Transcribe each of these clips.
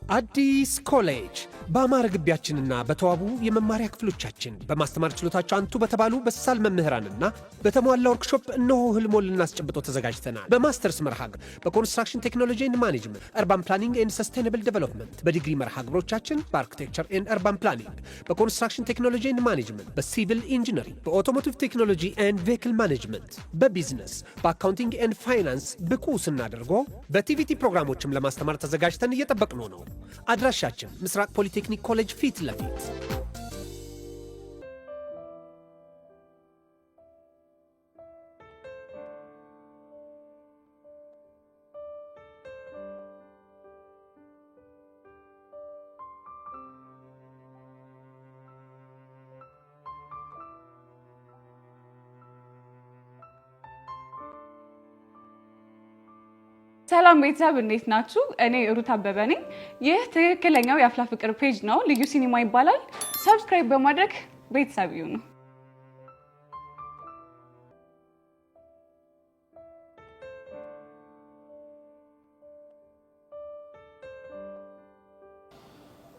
አዲስ ኮሌጅ በአማረ ግቢያችንና በተዋቡ የመማሪያ ክፍሎቻችን በማስተማር ችሎታቸው አንቱ በተባሉ በሳል መምህራንና በተሟላ ወርክሾፕ እነሆ ህልሞን ልናስጨብጦ ተዘጋጅተናል። በማስተርስ መርሃ ግብር በኮንስትራክሽን ቴክኖሎጂ ኤንድ ማኔጅመንት፣ አርባን ፕላኒንግ ኤንድ ሰስቴናብል ዴቨሎፕመንት፣ በዲግሪ መርሃ ግብሮቻችን በአርኪቴክቸር ኤንድ አርባን ፕላኒንግ፣ በኮንስትራክሽን ቴክኖሎጂ ኤንድ ማኔጅመንት፣ በሲቪል ኢንጂነሪንግ፣ በኦቶሞቲቭ ቴክኖሎጂ ኤንድ ቬሂክል ማኔጅመንት፣ በቢዝነስ፣ በአካውንቲንግ ኤንድ ፋይናንስ ብቁ ስናደርጎ በቲቪቲ ፕሮግራሞችም ለማስተማር ተዘጋጅተን እየጠበቅነው ነው። አድራሻችን ምስራቅ ፖሊቴክኒክ ኮሌጅ ፊት ለፊት። ሰላም ቤተሰብ እንዴት ናችሁ? እኔ ሩት አበበ ነኝ። ይህ ትክክለኛው የአፍላ ፍቅር ፔጅ ነው። ልዩ ሲኒማ ይባላል። ሰብስክራይብ በማድረግ ቤተሰብ ይሁኑ።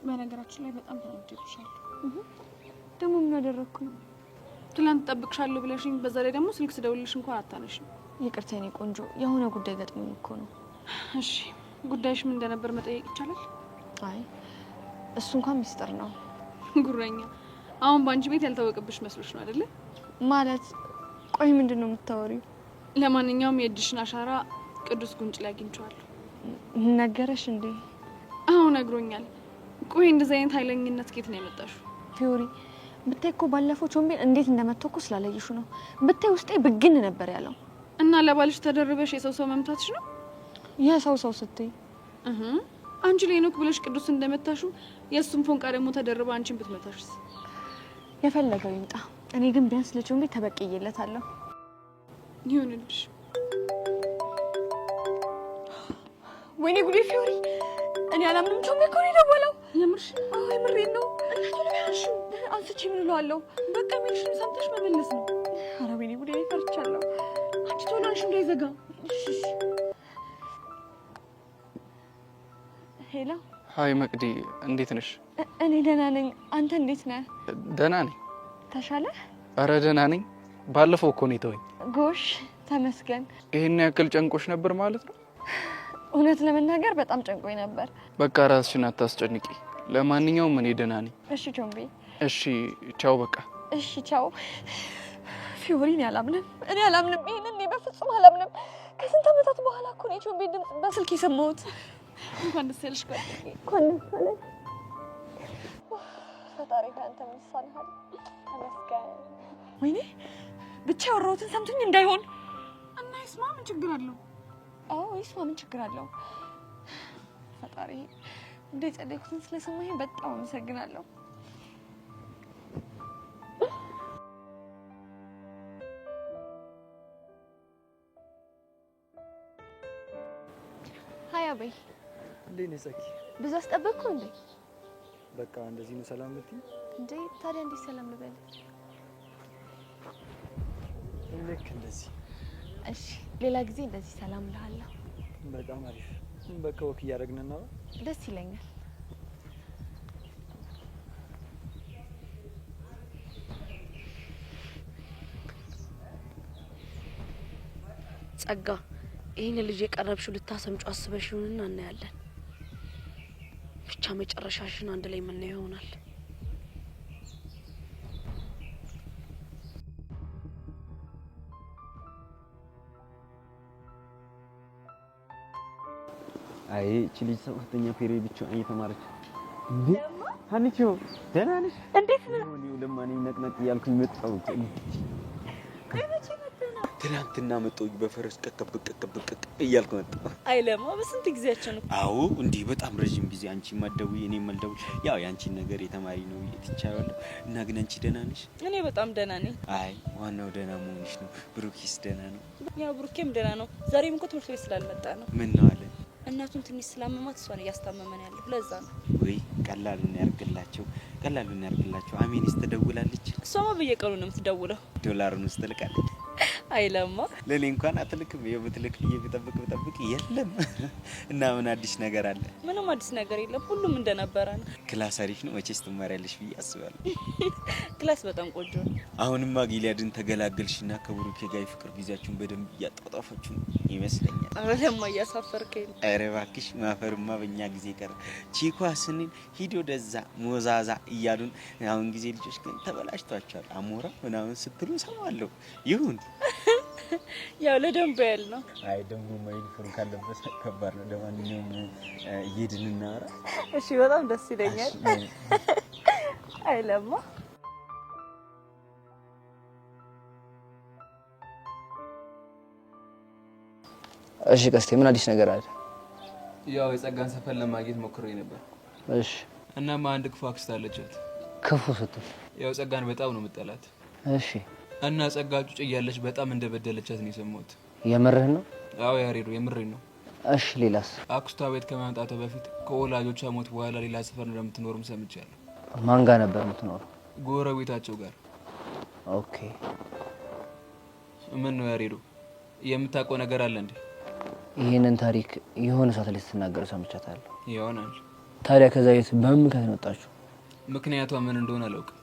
በነገራችን ላይ በጣም ተናድጄብሻለሁ። ደግሞ ምን አደረኩኝ? ትላንት ጠብቅሻለሁ ብለሽኝ በዛ ላይ ደግሞ ስልክ ስደውልልሽ እንኳን አታነሽም። ይቅርታ የኔ ቆንጆ፣ የሆነ ጉዳይ ገጥሞኝ እኮ ነው። እሺ ጉዳይሽ ምን እንደነበር መጠየቅ ይቻላል? አይ እሱ እንኳን ሚስጥር ነው። ጉረኛ፣ አሁን ባንቺ ቤት ያልታወቀብሽ መስሎሽ ነው አይደለ? ማለት ቆይ ምንድን ነው የምታወሪው? ለማንኛውም የእጅሽን አሻራ ቅዱስ ጉንጭ ላይ አግኝቼዋለሁ። ነገረሽ እንዴ? አዎ ነግሮኛል። ቆይ እንደዚህ አይነት ኃይለኝነት ከየት ነው ያመጣሽው? ፊዮሪ ብታይ እኮ ባለፈው ቾምቤን እንዴት እንደመተኩ ስላለይሹ ነው። ብታይ ውስጤ ብግን ነበር ያለው። እና ለባልሽ ተደርበሽ የሰው ሰው መምታትሽ ነው? የሰው ስትይ አንቺ ለሄኖክ ብለሽ ቅዱስ እንደመታሹ የእሱም ፎንቃ ደግሞ ተደርባ አንቺን ብትመታሽስ? የፈለገው ይምጣ። እኔ ግን ቢያንስ ለቾምቤ ተበቅዬለታለሁ። ይሁንልሽ። ወይኔ ጉዴ ፊዮሪ፣ እኔ አላምንም። ቾምቤ እኮ ነው የደወለው። የምርሽ? አዎ የምሬን ነው። እናቱ ለያሹ አንስቼ ምን እለዋለሁ? በቃ ሚልሽን ሰምተሽ መመለስ ነው። ኧረ ወይኔ ጉዴ ፈርቻለሁ። አንቺ ቶሎ አንቺ እንዳይዘጋ። ሄሎ። ሃይ መቅዲ፣ እንዴት ነሽ? እኔ ደህና ነኝ። አንተ እንዴት ነህ? ደህና ነኝ። ተሻለ? አረ ደህና ነኝ። ባለፈው እኮ ነው የተወኝ። ጎሽ ተመስገን። ይሄን ያክል ጨንቆሽ ነበር ማለት ነው? እውነት ለመናገር በጣም ጨንቆኝ ነበር። በቃ ራስሽን አታስጨንቂ። ለማንኛውም እኔ ደህና ነኝ። እሺ ቾምቤ። እሺ ቻው። በቃ እሺ ቻው። ፊዮሪ፣ እኔ አላምንም። ይሄንን እኔ በፍጹም አላምንም። ከስንት ዓመታት በኋላ እኮ ነው ቾምቤ ድምጽ በስልክ የሰማሁት። እንኳን ደስ ያለሽ ጓደኛዬ። እንኳን ደስ አለሽ። ፈጣሪ ካንተ ይሳልሃል። ተመስገን። ወይኔ ብቻ ያወራሁትን ሰምቶኝ እንዳይሆን። እና ይስማ፣ ምን ችግር አለው? አዎ ይስማ፣ ምን ችግር አለው? ፈጣሪ እንደ ጸለይኩትን ስለሰማኝ በጣም አመሰግናለሁ። ሀያ በይ። እንዴት ነህ ጸኪ? ብዙ አስጠበቅኩ እንዴ? በቃ እንደዚህ ነው ሰላም ልትይ እንዴ? ታዲያ እንዴት ሰላም ልበል? ልክ እንደዚህ። እሺ ሌላ ጊዜ እንደዚህ ሰላም እልሃለሁ። በጣም አሪፍ። በቃ ወክ እያደረግን ነው። ደስ ይለኛል። ጸጋ፣ ይሄን ልጅ የቀረብሽው ልታሰምጩ አስበሽ ይሁንና እናያለን። ብቻ መጨረሻሽን አንድ ላይ ምን ይሆናል? አይ እቺ ልጅ ሰባተኛ ፔሪዮድ ብቻ እየተማረች እንዴ? ሀኒቾ ደህና ነሽ? እንዴት ነው? ነው ለማንኛውም ነቅነቅ እያልኩኝ መጣሁ። ትናንትና መጣሁ በፈረስ ቀቀብ እያልኩ መጣሁ። አይለማ በስንት ጊዜያችን ነው? አዎ እንዲህ በጣም ረጅም ጊዜ አንቺ ማደውይ እኔ ማልደው ያው ያንቺን ነገር የተማሪ ነው ይትቻለሁ። እና ግን አንቺ ደህና ነሽ? እኔ በጣም ደህና ነኝ። አይ ዋናው ደህና መሆንሽ ነው። ብሩክስ ደህና ነው? ያው ብሩኬም ደህና ነው። ዛሬም እኮ ትምህርት ቤት ስላልመጣ ነው። ምን ነው አለ? እናቱን ትንሽ ስላመማት እሷን እያስታመመን ያለው ለዛ ነው። ወይ ቀላሉን ያርግላቸው። አሜንስ ትደውላለች? እሷማ በየቀኑ ነው የምትደውለው። ዶላሩን ስትልካለች? አይለማ ለኔ እንኳን አትልክም የምትልክ እየተጠብቅ የለም እና ምን አዲስ ነገር አለ? ምንም አዲስ ነገር የለም ሁሉም እንደነበረ ነው። ክላስ አሪፍ ነው መቼስ ትማሪያለሽ ብዬ አስባለሁ። ክላስ በጣም ቆንጆ ነው። አሁንማ ጊሊያድን ተገላገልሽና ከብሩኬ ጋር ፍቅር ጊዜያችሁን በደንብ እያጣጣፋችሁ ይመስለኛል። አረማ እያሳፈርከኝ። ኧረ እባክሽ ማፈርማ በእኛ ጊዜ ቀረ። ቺኳ ስንል ሂዶ ደዛ ሞዛዛ እያሉን አሁን ጊዜ ልጆች ግን ተበላሽቷቸዋል። አሞራ ምናምን ስትሉ ሰማለሁ። ይሁን ያው ለደንብ ያል ነው። አይ ደግሞ ዩኒፎርም ካለበት ከባድ ነው። ለማንኛውም እየሄድን እናወራ። እሺ በጣም ደስ ይለኛል። አይለማ እሺ ቀስቴ ምን አዲስ ነገር አለ? ያው የጸጋን ሰፈር ለማግኘት ሞክሬ ነበር። እሺ እና አንድ ክፉ አክስት አለቻት። ክፉ ስትል? ያው ጸጋን በጣም ነው የምጠላት። እሺ እና ጸጋ ጩጭ እያለች በጣም እንደበደለቻት ነው የሰማሁት። የምርህ ነው? አዎ ያሬዶ የምሬን ነው። እሺ ሌላስ? አክስቷ ቤት ከመምጣቷ በፊት ከወላጆቿ ሞት በኋላ ሌላ ሰፈር እንደምትኖርም ሰምቻለሁ። ማን ጋር ነበር የምትኖረው? ጎረቤታቸው ጋር። ኦኬ። ምን ነው ያሬዶ የምታውቀው ነገር አለ እንዴ? ይሄንን ታሪክ የሆነ ሰዓት ላይ ስትናገር ሰምቻታለሁ። ይሆናል። ታዲያ ከዛ ቤት በምን ምክንያት መጣችሁ? ምክንያቷ ምን እንደሆነ አላውቅም፣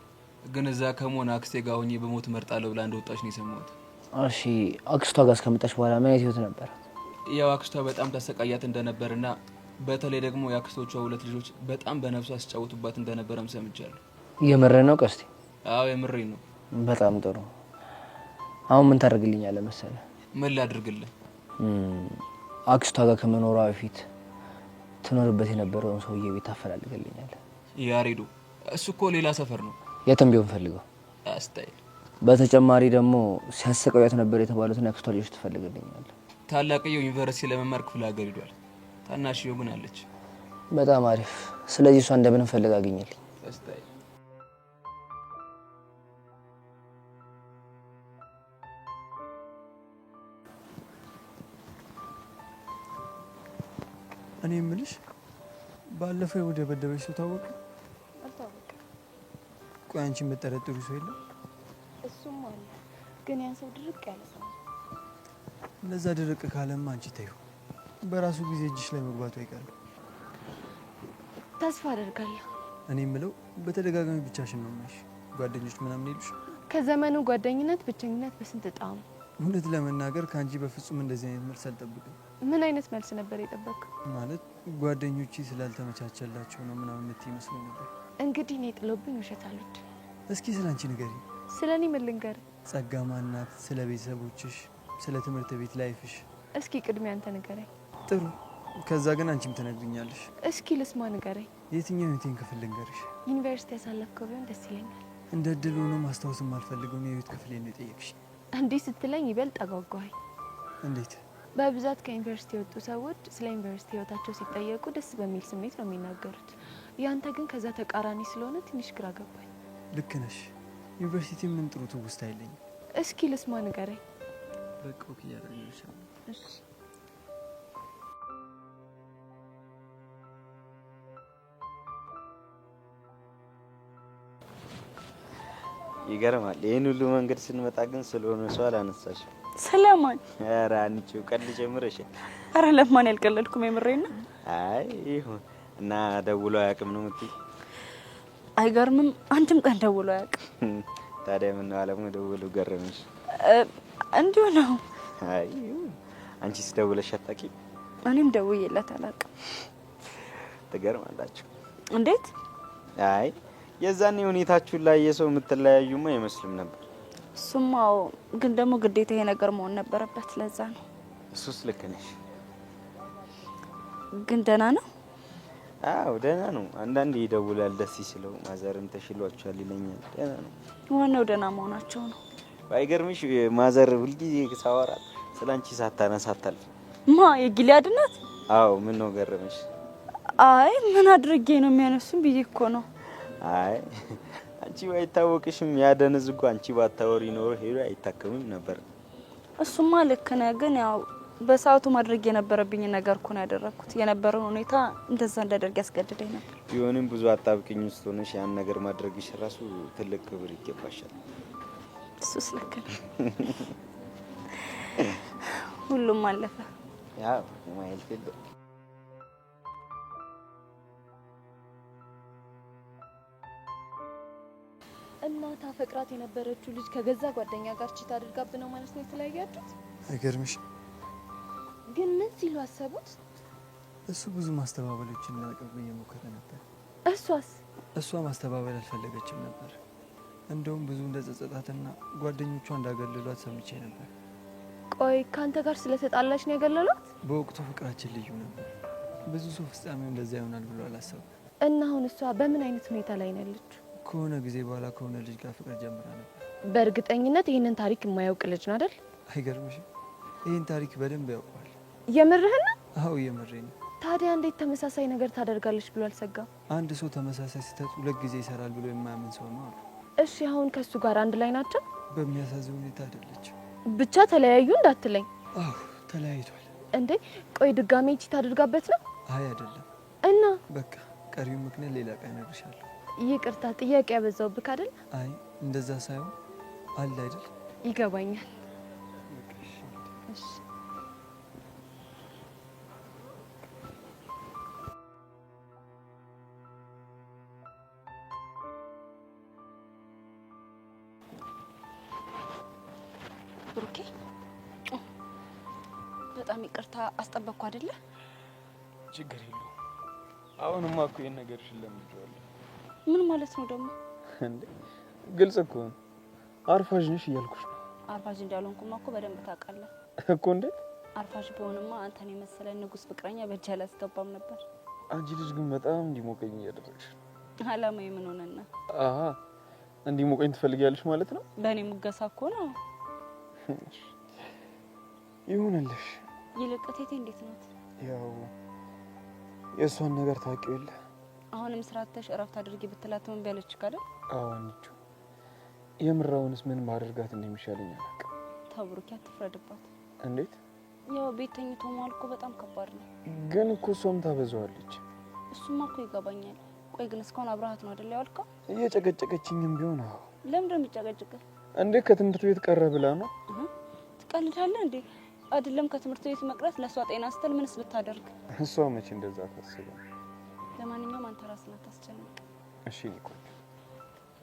ግን እዛ ከመሆን አክስቴ ጋር ሆኜ በሞት መርጣለሁ ብላ እንደወጣች ነው የሰማሁት። እሺ አክስቷ ጋር እስከመጣች በኋላ ምን አይነት ህይወት ነበር? ያው አክስቷ በጣም ታሰቃያት እንደነበርና በተለይ ደግሞ የአክስቶቿ ሁለት ልጆች በጣም በነፍሷ ሲጫወቱባት እንደነበረም ሰምቻለሁ። የምርህ ነው ቀስቴ? አዎ የምሬን ነው። በጣም ጥሩ። አሁን ምን ታደርግልኛለህ መሰለህ? ምን ላድርግልህ? አክስቷ ጋር ከመኖሯ በፊት ትኖርበት የነበረውን ሰውዬ ቤት ታፈላልግልኛል። ያሬዶ እሱ እኮ ሌላ ሰፈር ነው። የትም ቢሆን ፈልገው። አስታይ። በተጨማሪ ደግሞ ሲያሰቃያት ነበር የተባሉትን አክስቷ ልጆች ትፈልግልኛል። ታላቅየው ዩኒቨርሲቲ ለመማር ክፍለ ሀገር ሄዷል። ታናሽየው ግን አለች። በጣም አሪፍ። ስለዚህ እሷ እንደምንም ፈልግ አገኘልኝ። አስታይ። እኔ የምልሽ ባለፈው ወደ በደበሽ ሰው ታወቀ? አልታወቀም። ቆይ አንቺ የምትጠረጥሩ ሰው የለም? እሱም አለ፣ ግን ያን ሰው ድርቅ ያለ ሰው ነው። ለዛ ድርቅ ካለም አንቺ ተይው፣ በራሱ ጊዜ እጅሽ ላይ መግባቱ አይቀርም። ተስፋ አደርጋለሁ። እኔ የምለው በተደጋጋሚ ብቻሽን ነው ማሽ ጓደኞች ምናምን ይሉሽ? ከዘመኑ ጓደኝነት ብቸኝነት በስንት ጣሙ። እውነት ለመናገር ከአንቺ በፍጹም እንደዚህ አይነት መልስ አልጠብቅም። ምን አይነት መልስ ነበር የጠበቅከው? ማለት ጓደኞቼ ስላልተመቻቸላቸው ነው ምናምን የምትይ መስሎኝ ነበር። እንግዲህ እኔ ጥሎብኝ ውሸት አልወድም። እስኪ ስለ አንቺ ንገሪኝ። ስለ እኔ ምን ልንገርህ? ጸጋ ማናት? ስለ ቤተሰቦችሽ፣ ስለ ትምህርት ቤት ላይፍሽ። እስኪ ቅድሚያ አንተ ንገረኝ። ጥሩ፣ ከዛ ግን አንቺም ትነግሪኛለሽ። እስኪ ልስማ፣ ንገረኝ። የትኛው የቴን ክፍል ልንገርሽ? ዩኒቨርሲቲ ያሳለፍከው ቢሆን ደስ ይለኛል። እንደ እድል ሆኖ ማስታወስ የማልፈልገውን የህይወት ክፍል ነው የጠየቅሽ። እንዲህ ስትለኝ ይበልጥ አጓጓኝ። እንዴት? በብዛት ከዩኒቨርሲቲ የወጡ ሰዎች ስለ ዩኒቨርሲቲ ህይወታቸው ሲጠየቁ ደስ በሚል ስሜት ነው የሚናገሩት። ያንተ ግን ከዛ ተቃራኒ ስለሆነ ትንሽ ግራ ገባኝ። ልክ ነሽ። ዩኒቨርሲቲ ምን ጥሩ ትውስታ አይለኝም። እስኪ ልስማ፣ ንገረኝ። በቃ ኦኬ ያረጋግሽ። እሺ ይገርማል። ይሄን ሁሉ መንገድ ስንመጣ ግን ስለሆነ ሰው አላነሳሽም። ሰላማን? ኧረ አንቺው ቀልድ ጀምረሽ። ኧረ ለማን ያልቀለድኩም የምሬን ነው። አይ ይሁን እና ደውሎ አያውቅም ነው የምትይ? አይገርምም? አንድም ቀን ደውሎ አያውቅም። ታዲያ ምን ነው አለሙ ደውሎ ገረመሽ? እንዲሁ ነው። አይ ይሁን። አንቺስ ደውለሽ አታውቂም? እኔም ደውዬለት አላውቅም። ትገርማላችሁ። እንዴት? አይ የዛኔ ሁኔታችሁ ላይ የሰው የምትለያዩማ አይመስልም ነበር። እሱማው ግን ደግሞ ግዴታ ይሄ ነገር መሆን ነበረበት። ለዛ ነው። እሱስ ልክ ነሽ። ግን ደህና ነው? አዎ ደህና ነው። አንዳንዴ ይደውላል ደስ ሲለው፣ ማዘርም ተሽሏቸዋል ይለኛል። ደህና ነው። ዋናው ደህና መሆናቸው ነው። ባይገርምሽ ማዘር ሁልጊዜ ሳወራት ስላንቺ ሳታነሳ አታልፍ። ማ የጊሊያድ ናት? አዎ ምን ነው ገረመሽ? አይ ምን አድርጌ ነው የሚያነሱም ብዬ እኮ ነው። አይ አንቺ ባይታወቅሽም ያደነዝ እኮ አንቺ ባታወሪ ኖሮ ሄዶ አይታከምም ነበር። እሱማ ልክ ነህ። ግን ያው በሰዓቱ ማድረግ የነበረብኝ ነገር እኮ ነው ያደረኩት። የነበረውን ሁኔታ እንደዛ እንዳደርግ ያስገድደኝ ነበር። ቢሆንም ብዙ አጣብቅኝ ውስጥ ሆነሽ ያን ነገር ማድረግሽ ራሱ ትልቅ ክብር ይገባሻል። እሱስ ልክ ነህ። ሁሉም አለፈ። ያው ማይልት የለም። እናት አፈቅራት የነበረችው ልጅ ከገዛ ጓደኛ ጋር ቺት አድርጋብህ ነው ማለት ነው የተለያያችሁት? አይገርምሽም? ግን ምን ሲሉ አሰቡት? እሱ ብዙ ማስተባበሎችን ለመቀበል እየሞከረ ነበር። እሷ ማስተባበል አልፈለገችም ነበር። እንደውም ብዙ እንደጸጸታትና ጓደኞቿ እንዳገለሏት ሰምቼ ነበር። ቆይ ካንተ ጋር ስለተጣላች ነው ያገለሏት? በወቅቱ ፍቅራችን ልዩ ነበር። ብዙ ሰው ፍጻሜው እንደዛ ይሆናል ብሎ አላሰብም። እና አሁን እሷ በምን አይነት ሁኔታ ላይ ነው ያለችው? ከሆነ ጊዜ በኋላ ከሆነ ልጅ ጋር ፍቅር ጀምራ ነበር። በእርግጠኝነት ይህንን ታሪክ የማያውቅ ልጅ ነው አይደል? አይገርምሽም? ይህን ታሪክ በደንብ ያውቀዋል። የምርህን ነው? አዎ የምሬን ነው። ታዲያ እንዴት ተመሳሳይ ነገር ታደርጋለች ብሎ አልሰጋም? አንድ ሰው ተመሳሳይ ስህተት 2 ጊዜ ይሰራል ብሎ የማያምን ሰው ነው አሉ። እሺ አሁን ከሱ ጋር አንድ ላይ ናቸው? በሚያሳዝን ሁኔታ አይደለችም። ብቻ ተለያዩ እንዳትለኝ። አዎ ተለያይቷል። እንዴ ቆይ ድጋሜ ቺት አድርጋበት ነው? አይ አይደለም። እና በቃ ቀሪው ምክንያት ሌላ ቀን እነግርሻለሁ። ይቅርታ ጥያቄ ያበዛውብክ አይደል? አይ እንደዛ ሳይሆን አለ አይደል? ይገባኛል። እሺ ብሩኬ በጣም ይቅርታ አስጠበቅኩ አይደለ? ችግር የለውም። አሁንማ እኮ ይሄን ነገር ሽለምጄዋለሁ። ምን ማለት ነው ደግሞ? እንዴ ግልጽ እኮ ነው። አርፋጅ ነሽ እያልኩሽ ነው። አርፋጅ እንዳልሆንኩማ እኮ በደንብ ታውቃለህ እኮ። እንዴ አርፋጅ በሆንማ አንተን የመሰለ ንጉስ ፍቅረኛ በእጅ አላስገባም ነበር። አንቺ ልጅ ግን በጣም እንዲሞቀኝ እያደረግሽ ነው። አላማዬ ምን ሆነና? አሃ እንዲሞቀኝ ትፈልጊያለሽ ማለት ነው? በእኔ ሙገሳ እኮ ነው። ይሁንልሽ። ይልቅ ቴቴ እንዴት ናት? ያው የእሷን ነገር ታውቂው የለ። አሁንም ስራተሽ እረፍት አድርጊ ብትላት ምን ቢያለች ካለ? አዎ አንቺ የምራውንስ ምን ማድረጋት እንደሚሻለኝ አላውቅም። ተው ብሩኬ አትፍረድባት። እንዴት? ያው ቤት ተኝቶ መዋል እኮ በጣም ከባድ ነው። ግን እኮ እሷም ታበዛዋለች። እሱማ እኮ ይገባኛል። ቆይ ግን እስካሁን አብረሃት ነው አይደል ያልከው? እየጨቀጨቀችኝም ቢሆን አዎ። ለምን ነው የሚጨቀጭቅህ? እንዴ ከትምህርት ቤት ቀረ ብላ ነው። ትቀልዳለህ እንዴ? አይደለም ከትምህርት ቤት መቅረት ለሷ ጤና ስትል ምንስ ብታደርግ? እሷ መቼ እንደዛ ታስበ። ለማንኛውም አንተ ራስህን አታስጨንቅ። እሺ ኒኮል።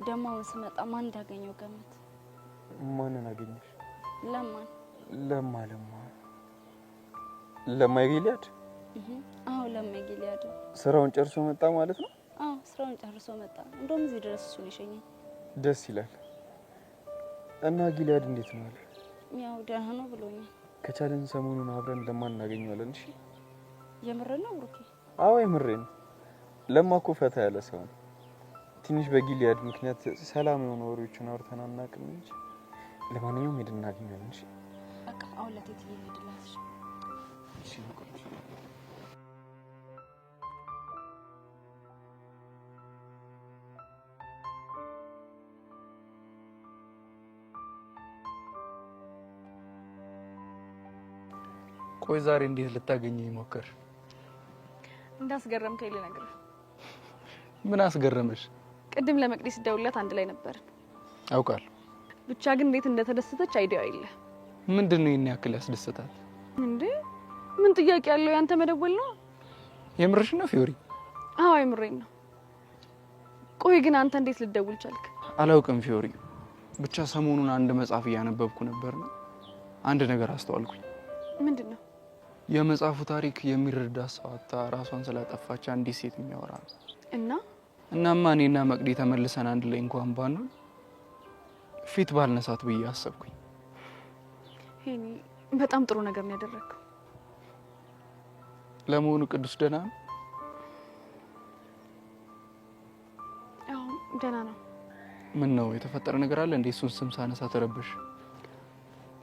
ደግሞ አሁን ስመጣ ማን እንዳገኘው ገምት። ማንን አገኘሽ? ለማን? ለማ ጊልያድ? አዎ ለማ ጊልያድ። ስራውን ጨርሶ መጣ ማለት ነው? አዎ ስራውን ጨርሶ መጣ። እንደውም እዚህ ድረስ እሱ ነው የሸኘኝ። ደስ ይላል። እና ጊልያድ እንዴት ነው አለ? ያው ደህና ነው ብሎኛል። ከቻለን ሰሞኑን አብረን ለማን እናገኘዋለን? እሺ የምሬን ነው ብሩኬ? አዎ የምሬን። ለማ እኮ ፈታ ያለ ሰው ነው። ትንሽ በጊልያድ ምክንያት ሰላም የሆኑ ወሬዎችን አውርተን አናውቅም እንጂ ለማንኛውም ሄደን እናገኘዋለን። እሺ በቃ አሁን ለቴት ይሄድላት። እሺ ነው። ቆይ ዛሬ እንዴት ልታገኘኝ ሞከር? እንዳስገረምከኝ ልነግርህ። ምን አስገረመሽ? ቅድም ለመቅደስ ደውላት አንድ ላይ ነበር። አውቃለሁ። ብቻ ግን እንዴት እንደተደሰተች አይዲያው የለ። ምንድነው ይሄን ያክል ያስደሰታት? እንዴ ምን ጥያቄ ያለው? ያንተ መደወል ነው። የምርሽ ነው ፊዮሪ? አዎ የምሬን ነው። ቆይ ግን አንተ እንዴት ልደውል ቻልክ? አላውቅም ፊዮሪ። ብቻ ሰሞኑን አንድ መጽሐፍ እያነበብኩ ነበርና አንድ ነገር አስተዋልኩኝ። ምንድነው? የመጽሐፉ ታሪክ የሚረዳ ሰው አጣ ራሷን ስላጠፋች አንዲት ሴት የሚያወራ ነው። እናማ እኔና መቅዲ ተመልሰን አንድ ላይ እንኳን ባንሆን ፊት ባልነሳት ብዬ አሰብኩኝ። ሄኒ በጣም ጥሩ ነገር ነው ያደረግከው። ለመሆኑ ቅዱስ ደህና ነው? አዎ ደህና ነው። ምን ነው የተፈጠረ ነገር አለ እንዴ? እሱን ስም ሳነሳ ተረበሽ?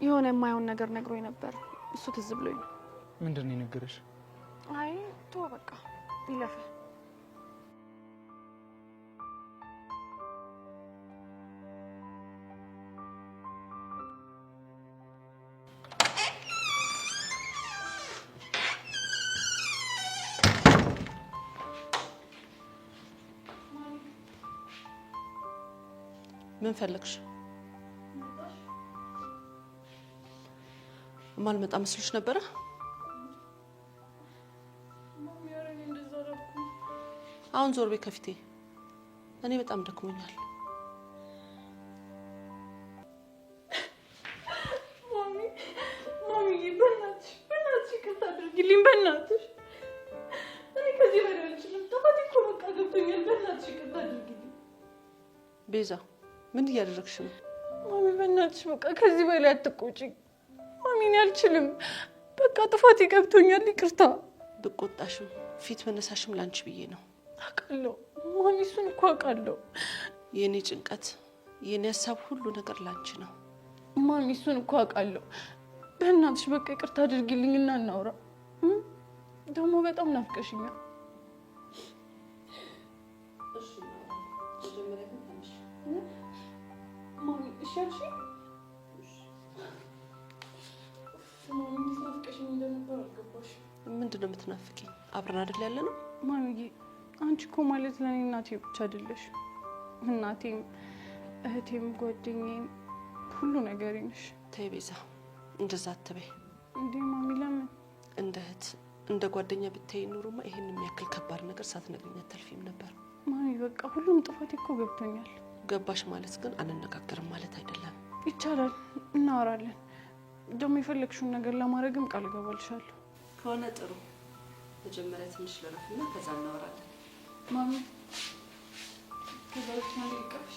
የሆነ የማይሆን ነገር ነግሮኝ ነበር። እሱ ትዝ ብሎኝ ነው። ምንድነው የነገረሽ? አይ ተው በቃ ይለፈ። ምን ፈልግሽ? ማልመጣ መስሎሽ ነበረ? አሁን ዞር በይ ከፊቴ። እኔ በጣም ደክሞኛል። ማሚ በእናትሽ ይቅርታ አድርጊልኝ በእናትሽ። እኔ ከዚህ በላይ አልችልም። ጥፋቴ እኮ በቃ ገብቶኛል። በእናትሽ ይቅርታ አድርጊልኝ። ቤዛ ምን እያደረግሽ ነው? ማሚ በእናትሽ በቃ ከዚህ በላይ አትቆጪኝ። ማሚ እኔ አልችልም። በቃ ጥፋቴ ገብቶኛል። ይቅርታ። ብቆጣሽም ፊት መነሳሽም ላንቺ ብዬ ነው። አውቃለሁ ማሚ፣ እሱን እኮ አውቃለሁ። የኔ ጭንቀት የኔ ሀሳብ ሁሉ ነገር ላንቺ ነው ማሚ፣ እሱን እኮ አውቃለሁ። በእናትሽ በቃ ይቅርታ አድርጊልኝና እናውራ። ደግሞ በጣም ናፍቀሽኛል። ማሚ እሺ አልሽኝ? ማሚ ናፍቀሽኝ እንደነበር አልገባሽም። ምንድን ነው የምትናፍቂኝ? አብረን አይደል ያለ ነው? ማሚዬ አንቺ እኮ ማለት ለኔ እናቴ ብቻ አይደለሽ። እናቴም እህቴም ጓደኛዬም ሁሉ ነገሬ ነሽ። ተይ ቤዛ እንደዛ አትበይ። እንዴ ማሚ ለምን? እንደ እህት እንደ ጓደኛ ብታይ ኑሮማ ይሄን የሚያክል ከባድ ነገር ሳትነግሪኝ አታልፊም ነበር። ማሚ በቃ ሁሉም ጥፋቴ እኮ ገብቶኛል። ገባሽ ማለት ግን አንነጋገርም ማለት አይደለም። ይቻላል፣ እናወራለን። ደግሞ የፈለግሽውን ነገር ለማድረግም ቃል እገባልሻለሁ። ከሆነ ጥሩ። መጀመሪያ ትንሽ ለረፍና ከዛ እናወራለን። ማሚ ከዛች ማለት ይቀርሽ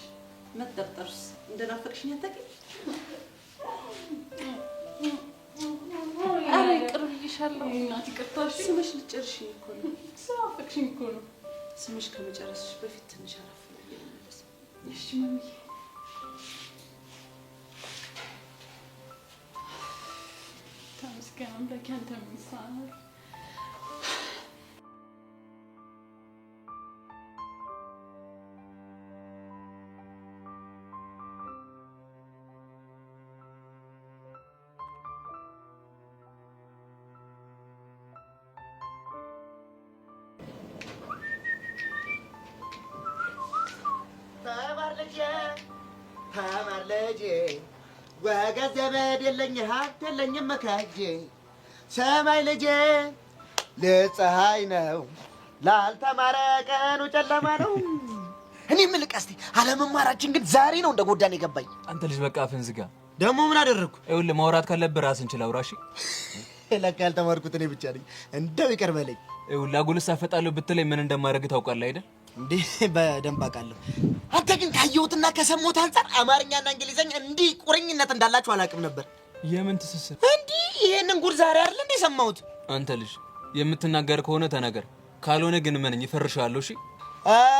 መጠርጠርስ እንደናፈቅሽኝ አታውቂም? አረ ይቅር ብዬሻለሁ። እናት ይቅርታሽ። ስምሽ ልጨርሽኝ እኮ ነው። ስናፈቅሽኝ እኮ ነው። ስምሽ ከመጨረስሽ በፊት ትንሽ አረፍ ብዬ ልመለስ። እሺ ማሚዬ። ተመስገን አምላኬ፣ አንተ ምን ይሳናል? ተማር ልጄ ወገን ዘመድ የለኝ ሀብት የለኝም መካጄ ሰማይ ልጄ ለፀሐይ ነው ላልተማረ ቀኑ ጨለማ ነው። እኔ የምልህ ቀስቴ አለመማራችን ግን ዛሬ ነው እንደ ጎዳን የገባኝ። አንተ ልጅ በቃ አፍህን ዝጋ። ደግሞ ምን አደረግኩ? ይኸውልህ ማውራት ካለብህ ራስን ችል አውራ። እሺ ለካ ያልተማርኩት እኔ ብቻ ነኝ። እንደው ይቅር በለኝ። ይኸውልህ አጉልስ አፈጣለሁ ብትለኝ ምን እንደማደርግ ታውቃለህ አይደል? እንዴ በደንብ አውቃለሁ። አንተ ግን ካየሁትና ከሰማሁት አንፃር አማርኛና እንግሊዘኛ እንዲህ ቁርኝነት እንዳላችሁ አላውቅም ነበር። የምን ትስስር? እንዲህ ይሄንን ጉድ ዛሬ አይደል እንዴ ሰማሁት? አንተ ልጅ የምትናገር ከሆነ ተናገር፣ ካልሆነ ግን ምን ይፈርሻለሁ። እሺ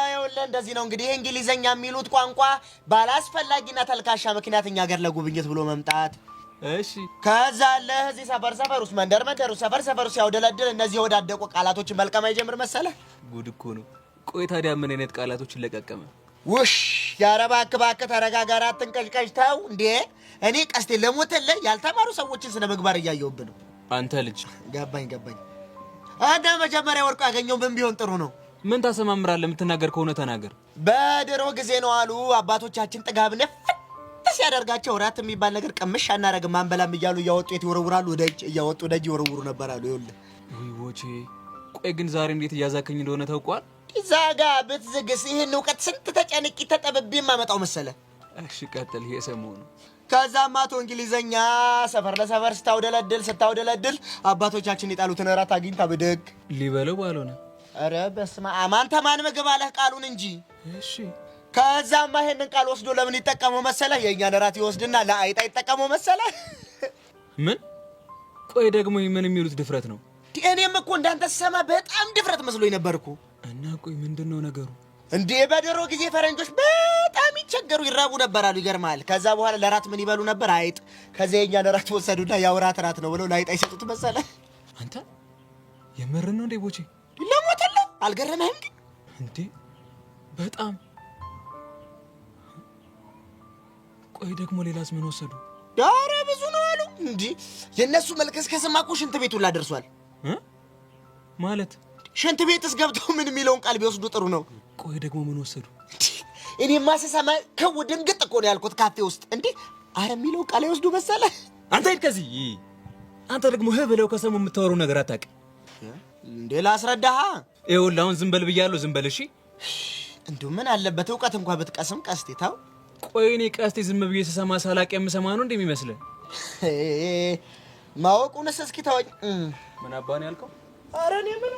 ይኸውልህ እንደዚህ ነው እንግዲህ እንግሊዘኛ የሚሉት ቋንቋ ባላስፈላጊና ተልካሻ ምክንያት እኛ ሀገር ለጉብኝት ብሎ መምጣት። እሺ ከዛ አለ እዚህ ሰፈር ውስጥ መንደር ውስጥ ሰፈር ውስጥ ያውደለድል እነዚህ የወዳደቁ ቃላቶችን መልቀም አይጀምር መሰለህ? ጉድ እኮ ነው። ቆይ ታዲያ ምን አይነት ቃላቶችን ለቀቀመ? ውሽ ያረባ እባክህ ተረጋጋራ፣ አትንቀጭቀጭ ተው እንዴ። እኔ ቀስቴ ለሞተልህ ያልተማሩ ሰዎችን ስነ ምግባር እያየሁብህ ነው። አንተ ልጅ ገባኝ። አንተ መጀመሪያ ወርቁ ያገኘው ምን ቢሆን ጥሩ ነው? ምን ታሰማምራለህ? የምትናገር ከሆነ ተናገር። በድሮ ጊዜ ነው አሉ አባቶቻችን ጥጋብ ነፍስ ያደርጋቸው ራት የሚባል ነገር ቅምሽ አናረግም አንበላም እያሉ እያወጡ የት ይወረውራሉ? ደጅ እያወጡ ደጅ ይወረውሩ ነበር አሉ። ይኸውልህ ወይ ወቼ። ቆይ ግን ዛሬ እንዴት እያዛከኝ እንደሆነ ታውቋል? ዛጋ ብትዝግስ ይህን እውቀት ስንት ተጨንቂ ተጠብቤ የማመጣው መሰለህ? እሺ ቀጥል። ይሄ ሰሞኑ ከዛማ አቶ እንግሊዘኛ ሰፈር ለሰፈር ስታውደለድል አባቶቻችን የጣሉትን እራት አግኝታ ብድግ ሊበለው ባልሆነ። ኧረ በስመ አብ አንተ ማን ምግብ አለህ ቃሉን እንጂ። እሺ ከዛማ ይሄንን ቃል ወስዶ ለምን ይጠቀመው መሰለህ? የእኛን እራት ይወስድና ለአይጣ ይጠቀመው መሰለህ? ምን? ቆይ ደግሞ ምን የሚሉት ድፍረት ነው? እኔም እኮ እንዳንተ ስሰማ በጣም ድፍረት መስሎኝ ነበርኩ። እና ቆይ ምንድነው ነገሩ? እንዴ በድሮ ጊዜ ፈረንጆች በጣም ይቸገሩ ይራቡ ነበር አሉ። ይገርማል። ከዛ በኋላ ለራት ምን ይበሉ ነበር? አይጥ። ከዛ የእኛን እራት ወሰዱና ያው ራት ነው ብለው ለአይጣ ይሰጡት መሰለህ? አንተ የምርህን ነው እንዴ ቦቼ? ለሞተልህ አልገረመህም ግን? እንዴ በጣም ቆይ ደግሞ ሌላስ ምን ወሰዱ? ዳረ ብዙ ነው አሉ። እንዴ የነሱ መልከስከስማ እኮ ሽንት ቤት ሁላ ደርሷል። ማለት ሽንት ቤትስ ገብተው ምን የሚለውን ቃል ቢወስዱ ጥሩ ነው። ቆይ ደግሞ ምን ወሰዱ? እኔማ ስሰማ ከው ድንግጥ እኮ ነው ያልኩት ካፌ ውስጥ። እንዴ አረ የሚለውን ቃል ይወስዱ መሰለህ? አንተ ሂድ ከዚህ። አንተ ደግሞ ብለው ከሰሙ የምታወሩ ነገር አታውቅ እንዴ? ላስረዳሃ። ይኸውልህ አሁን ዝም በል ብያለሁ፣ ዝም በል እሺ። እንደው ምን አለበት እውቀት እንኳን ብትቀስም ቀስቴ ታው። ቆይ እኔ ቀስቴ ዝም ብዬ ስሰማ ሳላቅ የምሰማ ነው እንደሚመስልህ? ማወቁንስ እስኪ ተወኝ። ምን አባን ያልከው? ኧረ እኔ ምን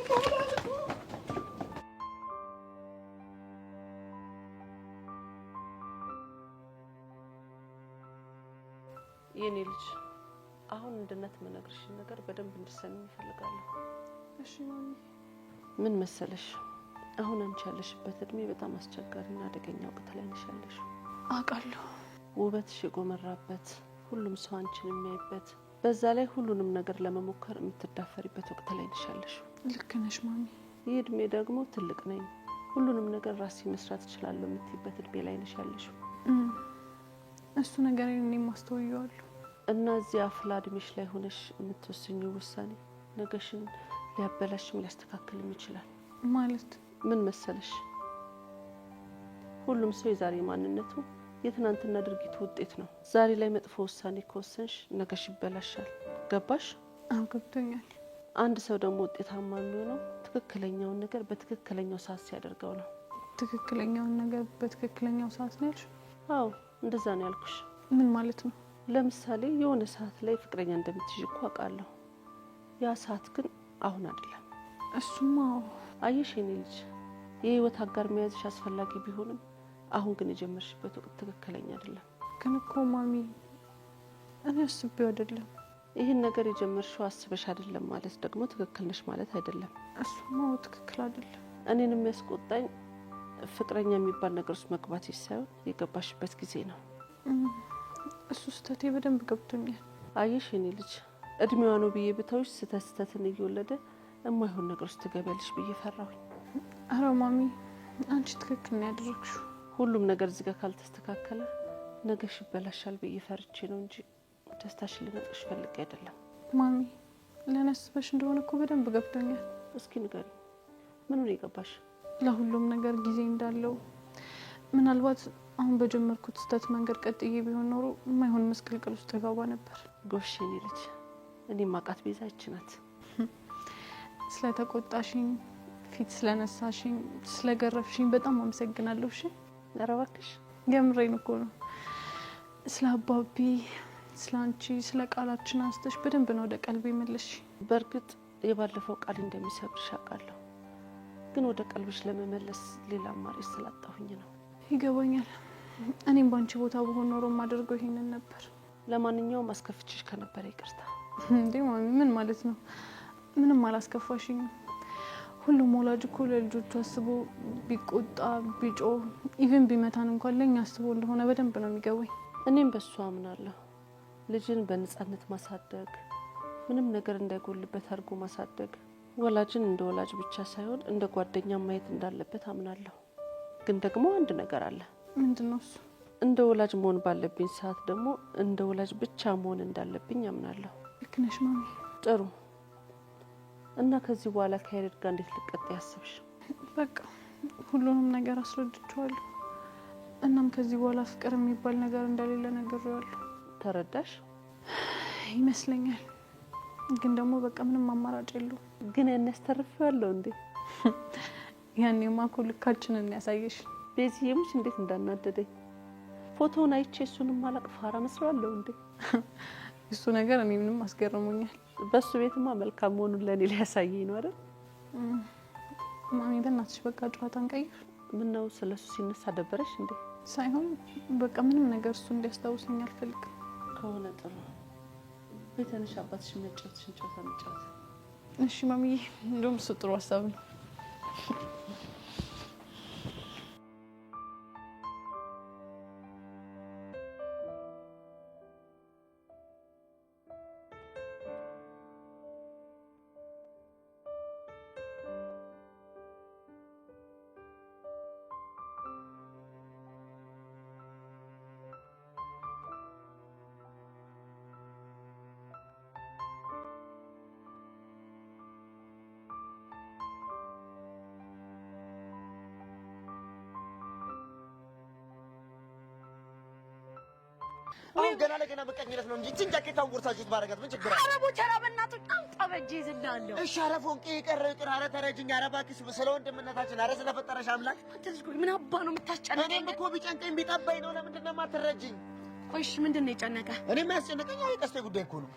የኔ ልጅ አሁን እንደነት መነግርሽን ነገር በደንብ እንድትሰሚ እፈልጋለሁ። እሺ ማሚ። ምን መሰለሽ አሁን አንቺ ያለሽበት እድሜ በጣም አስቸጋሪና አደገኛ ወቅት ላይ ነሽ ያለሽው። አውቃለሁ። ውበትሽ የጎመራበት፣ ሁሉም ሰው አንቺን የሚያይበት፣ በዛ ላይ ሁሉንም ነገር ለመሞከር የምትዳፈሪበት ወቅት ላይ ነሽ ያለሽው። ልክ ነሽ ማሚ። ይህ እድሜ ደግሞ ትልቅ ነኝ፣ ሁሉንም ነገር ራሴ መስራት እችላለሁ የምትይበት እድሜ ላይ ነሽ ያለሽው። እሱ ነገር እኔም አስተውየዋለሁ። እና እዚህ አፍላ እድሜሽ ላይ ሆነሽ የምትወስኚው ውሳኔ ነገሽን ሊያበላሽም ሊያስተካክልም ይችላል። ማለት ምን መሰለሽ ሁሉም ሰው የዛሬ ማንነቱ የትናንትና ድርጊቱ ውጤት ነው። ዛሬ ላይ መጥፎ ውሳኔ ከወሰንሽ ነገሽ ይበላሻል። ገባሽ? አዎ ገብቶኛል። አንድ ሰው ደግሞ ውጤታማ የሚሆነው ትክክለኛውን ነገር በትክክለኛው ሰዓት ሲያደርገው ነው። ትክክለኛውን ነገር በትክክለኛው ሰዓት ነው ያልሽ? አዎ እንደዛ ነው ያልኩሽ። ምን ማለት ነው? ለምሳሌ የሆነ ሰዓት ላይ ፍቅረኛ እንደምትይዥ እኮ አውቃለሁ። ያ ሰዓት ግን አሁን አይደለም። እሱማ አየሽ የኔ ልጅ የህይወት አጋር መያዝሽ አስፈላጊ ቢሆንም አሁን ግን የጀመርሽበት ወቅት ትክክለኛ አይደለም። ግን እኮ ማሚ እኔ አስቤው አይደለም። ይህን ነገር የጀመርሽው አስበሽ አይደለም ማለት ደግሞ ትክክል ነሽ ማለት አይደለም። እሱማ ትክክል አይደለም። እኔን የሚያስቆጣኝ ፍቅረኛ የሚባል ነገር ውስጥ መግባት ሳይሆን የገባሽበት ጊዜ ነው። እሱ ስህተቴ በደንብ ገብቶኛል። አየሽ የኔ ልጅ እድሜዋ ነው ብዬ ብተውሽ ስህተትን እየወለደ የማይሆን ነገር ውስጥ ትገቢያለሽ ብዬ ፈራሁኝ። ኧረ ማሚ አንቺ ትክክል ነው ያደረግሽው። ሁሉም ነገር እዚህ ጋር ካልተስተካከለ ነገሽ ይበላሻል ብዬ ፈርቼ ነው እንጂ ደስታሽን ልነጥቅሽ ፈልጌ አይደለም። ማሚ ለእኔ አስበሽ እንደሆነ እኮ በደንብ ገብቶኛል። እስኪ ንገሪኝ፣ ምን ነው የገባሽ? ለሁሉም ነገር ጊዜ እንዳለው፣ ምናልባት አሁን በጀመርኩት ስህተት መንገድ ቀጥዬ ቢሆን ኖሮ የማይሆን መስቀልቅል ውስጥ ተጋባ ነበር። ጎሽ የኔ ልጅ፣ እኔ ማቃት ቤዛ ይች ናት። ስለተቆጣሽኝ፣ ፊት ስለነሳሽኝ፣ ስለገረፍሽኝ በጣም አመሰግናለሁ። እሺ ኧረ እባክሽ የምሬን እኮ ነው። ስለ አባቢ፣ ስለ አንቺ፣ ስለ ቃላችን አንስተሽ በደንብ ነው ወደ ቀልቤ መለሽ። በእርግጥ የባለፈው ቃል እንደሚሰብርሽ አውቃለሁ፣ ግን ወደ ቀልብሽ ለመመለስ ሌላ አማራጭ ስላጣሁኝ ነው። ይገባኛል። እኔም ባንቺ ቦታ በሆን ኖሮ የማደርገው ይሄንን ነበር። ለማንኛውም አስከፍችሽ ከነበረ ይቅርታ። እንዴ ማሚ ምን ማለት ነው? ምንም አላስከፋሽኝም። ሁሉም ወላጅ እኮ ለልጆቹ አስቦ ቢቆጣ ቢጮህ ኢቭን ቢመታን እንኳን ለኛ አስቦ እንደሆነ በደንብ ነው የሚገባኝ። እኔም በሱ አምናለሁ። ልጅን በነጻነት ማሳደግ፣ ምንም ነገር እንዳይጎልበት አድርጎ ማሳደግ ወላጅን እንደ ወላጅ ብቻ ሳይሆን እንደ ጓደኛ ማየት እንዳለበት አምናለሁ። ግን ደግሞ አንድ ነገር አለ። ምንድነው እሱ? እንደ ወላጅ መሆን ባለብኝ ሰዓት ደግሞ እንደ ወላጅ ብቻ መሆን እንዳለብኝ አምናለሁ። ልክ ነሽ ማሚ። ጥሩ። እና ከዚህ በኋላ ከሄድ ጋር እንዴት ልቀጥ ያስብሽ? በቃ ሁሉንም ነገር አስረድቼዋለሁ። እናም ከዚህ በኋላ ፍቅር የሚባል ነገር እንደሌለ ነግሬዋለሁ። ተረዳሽ? ይመስለኛል። ግን ደግሞ በቃ ምንም አማራጭ የለው። ግን ያን ያስተርፈዋለሁ እንዴ? ያኔማ እኮ ልካችንን ያሳየሽ። ቤዚዬሙሽ እንዴት እንዳናደደኝ ፎቶውን አይቼ እሱንም ማላቅ ፋራ መስላለሁ እንዴ? እሱ ነገር እኔ ምንም አስገርሞኛል። በሱ ቤትማ መልካም መሆኑን ለኔ ሊያሳየኝ ነው አይደል? ማሚ በእናትሽ በቃ ጨዋታን ቀይር። ምን ነው ስለሱ ሲነሳ ደበረሽ እንዴ? ሳይሆን በቃ ምንም ነገር እሱ እንዲያስታውሰኝ አልፈልግም። ከሆነ ጥሩ። ቤተንሽ አባትሽ የሚያጫውትሽን ጨዋታ እንጫወት። እሺ ማሚዬ፣ እንደውም እሱ ጥሩ ሀሳብ ነው። አሁን ገና ለገና መቀኘት ነው እንጂ እቺን ጃኬታውን ጎርሳችሁ ባረጋት ምን ችግር አለ? ኧረ ቦቸራ በእናትህ አምጣ በእጄ ይዝልሃለሁ። እሺ ኧረ ፎንቄ የቀረው ይቅር። ኧረ ተረጅኝ። ኧረ እባክሽ ስለ ወንድምነታችን ኧረ ስለፈጠረሽ አምላክ። አንተ ልጅ ቆይ ምን አባ ነው የምታስጨንቀኝ? እኔም እኮ ቢጨንቀኝ ቢጠባኝ ነው። ለምንድን ነው የማትረጅኝ? ቆይ እሺ ምንድን ነው የጨነቀህ? እኔም ያስጨነቀኝ የቀስቴ ጉዳይ እኮ ነው።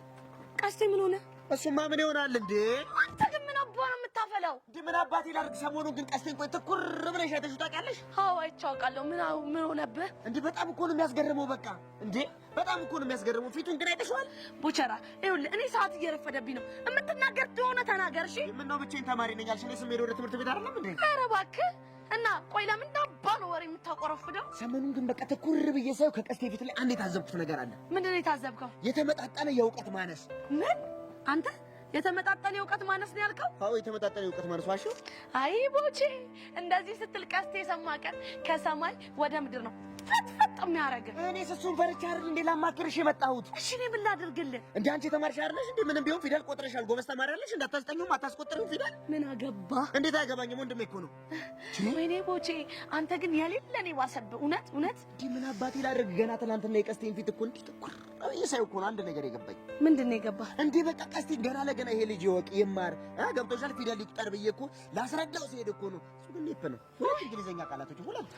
ቀስቴ ምን ሆነ? እሱማ ምን ይሆናል እንዴ? አንተ ግን ምን አባ ነው የምታፈላው? እንዴ ምን አባቴ ላድርግ? ሰሞኑን ግን ቀስቴን ቆይ ትኩር ብለሽ አይተሽው ታውቂያለሽ? አዎ አይቼው አውቃለሁ። ምን ሆነብህ? እንዴ በጣም እኮ ነው የሚያስገርመው። በቃ እንዴ በጣም እኮ ነው የሚያስገርመው። ፊቱን ግን አይተሽዋል? ቦቸራ ይኸውልህ እኔ ሰዓት እየረፈደብኝ ነው። የምትናገር ከሆነ ተናገር እሺ። ምነው ብቻዬን ተማሪ ነኝ አልሽ? እኔ ስሜድ ወደ ትምህርት ቤት አይደለም እንዴ? ኧረ እባክህ እና ቆይ ለምን አባ ነው ወሬ የምታቆረፍደው? ሰሞኑን ግን በቃ ትኩር ብዬ ሳይው ከቀስቴ ፊት ላይ አንድ የታዘብኩት ነገር አለ። ምንድን ነው የታዘብከው? የተመጣጠነ የእውቀት ማነስ። ምን አንተ የተመጣጠነ የእውቀት ማነስ ነው ያልከው? አዎ የተመጣጠነ የእውቀት ማነስ። ዋሽው? አይ ቦቼ እንደዚህ ስትል ቀስቴ የሰማ ቀን ከሰማይ ወደ ምድር ነው ፍጥፍጥ የሚያደርግህ። እኔ እሱን ፈርቻ አይደል እንዴ ላማክርሽ የመጣሁት? እሺ እኔ ምን ላድርግልህ? እንዴ አንቺ ተማርሽ አይደለሽ እንዴ? ምንም ቢሆን ፊደል ቆጥረሻል። ጎበዝ ተማሪ አይደለሽ? እንዳታስጠኙም አታስቆጥሪም ፊደል። ምን አገባ? እንዴት አያገባኝም? ወንድሜ እኮ ነው። ወይኔ ቦቼ አንተ ግን የሌለ እኔ ዋሰብህ። እውነት እውነት። እንዴ ምን አባቴ ላድርግ? ገና ትናንትና የቀስቴን ፊት እኮ እንዴ ትኩር ሳይው እኮ ነው አንድ ነገር የገባኝ። ምንድን ነው የገባህ? እንዴ በቃ ቀስቴን ገና ለገና ይሄ ልጅ ይወቅ ይማር ገብቶሻል፣ ፊደል ይቁጠር ብዬ እኮ ላስረዳው ሲሄድ እኮ ነው እሱ ግን ሊፕ ነው። ሁለት እንግሊዘኛ ቃላቶች ሁለት።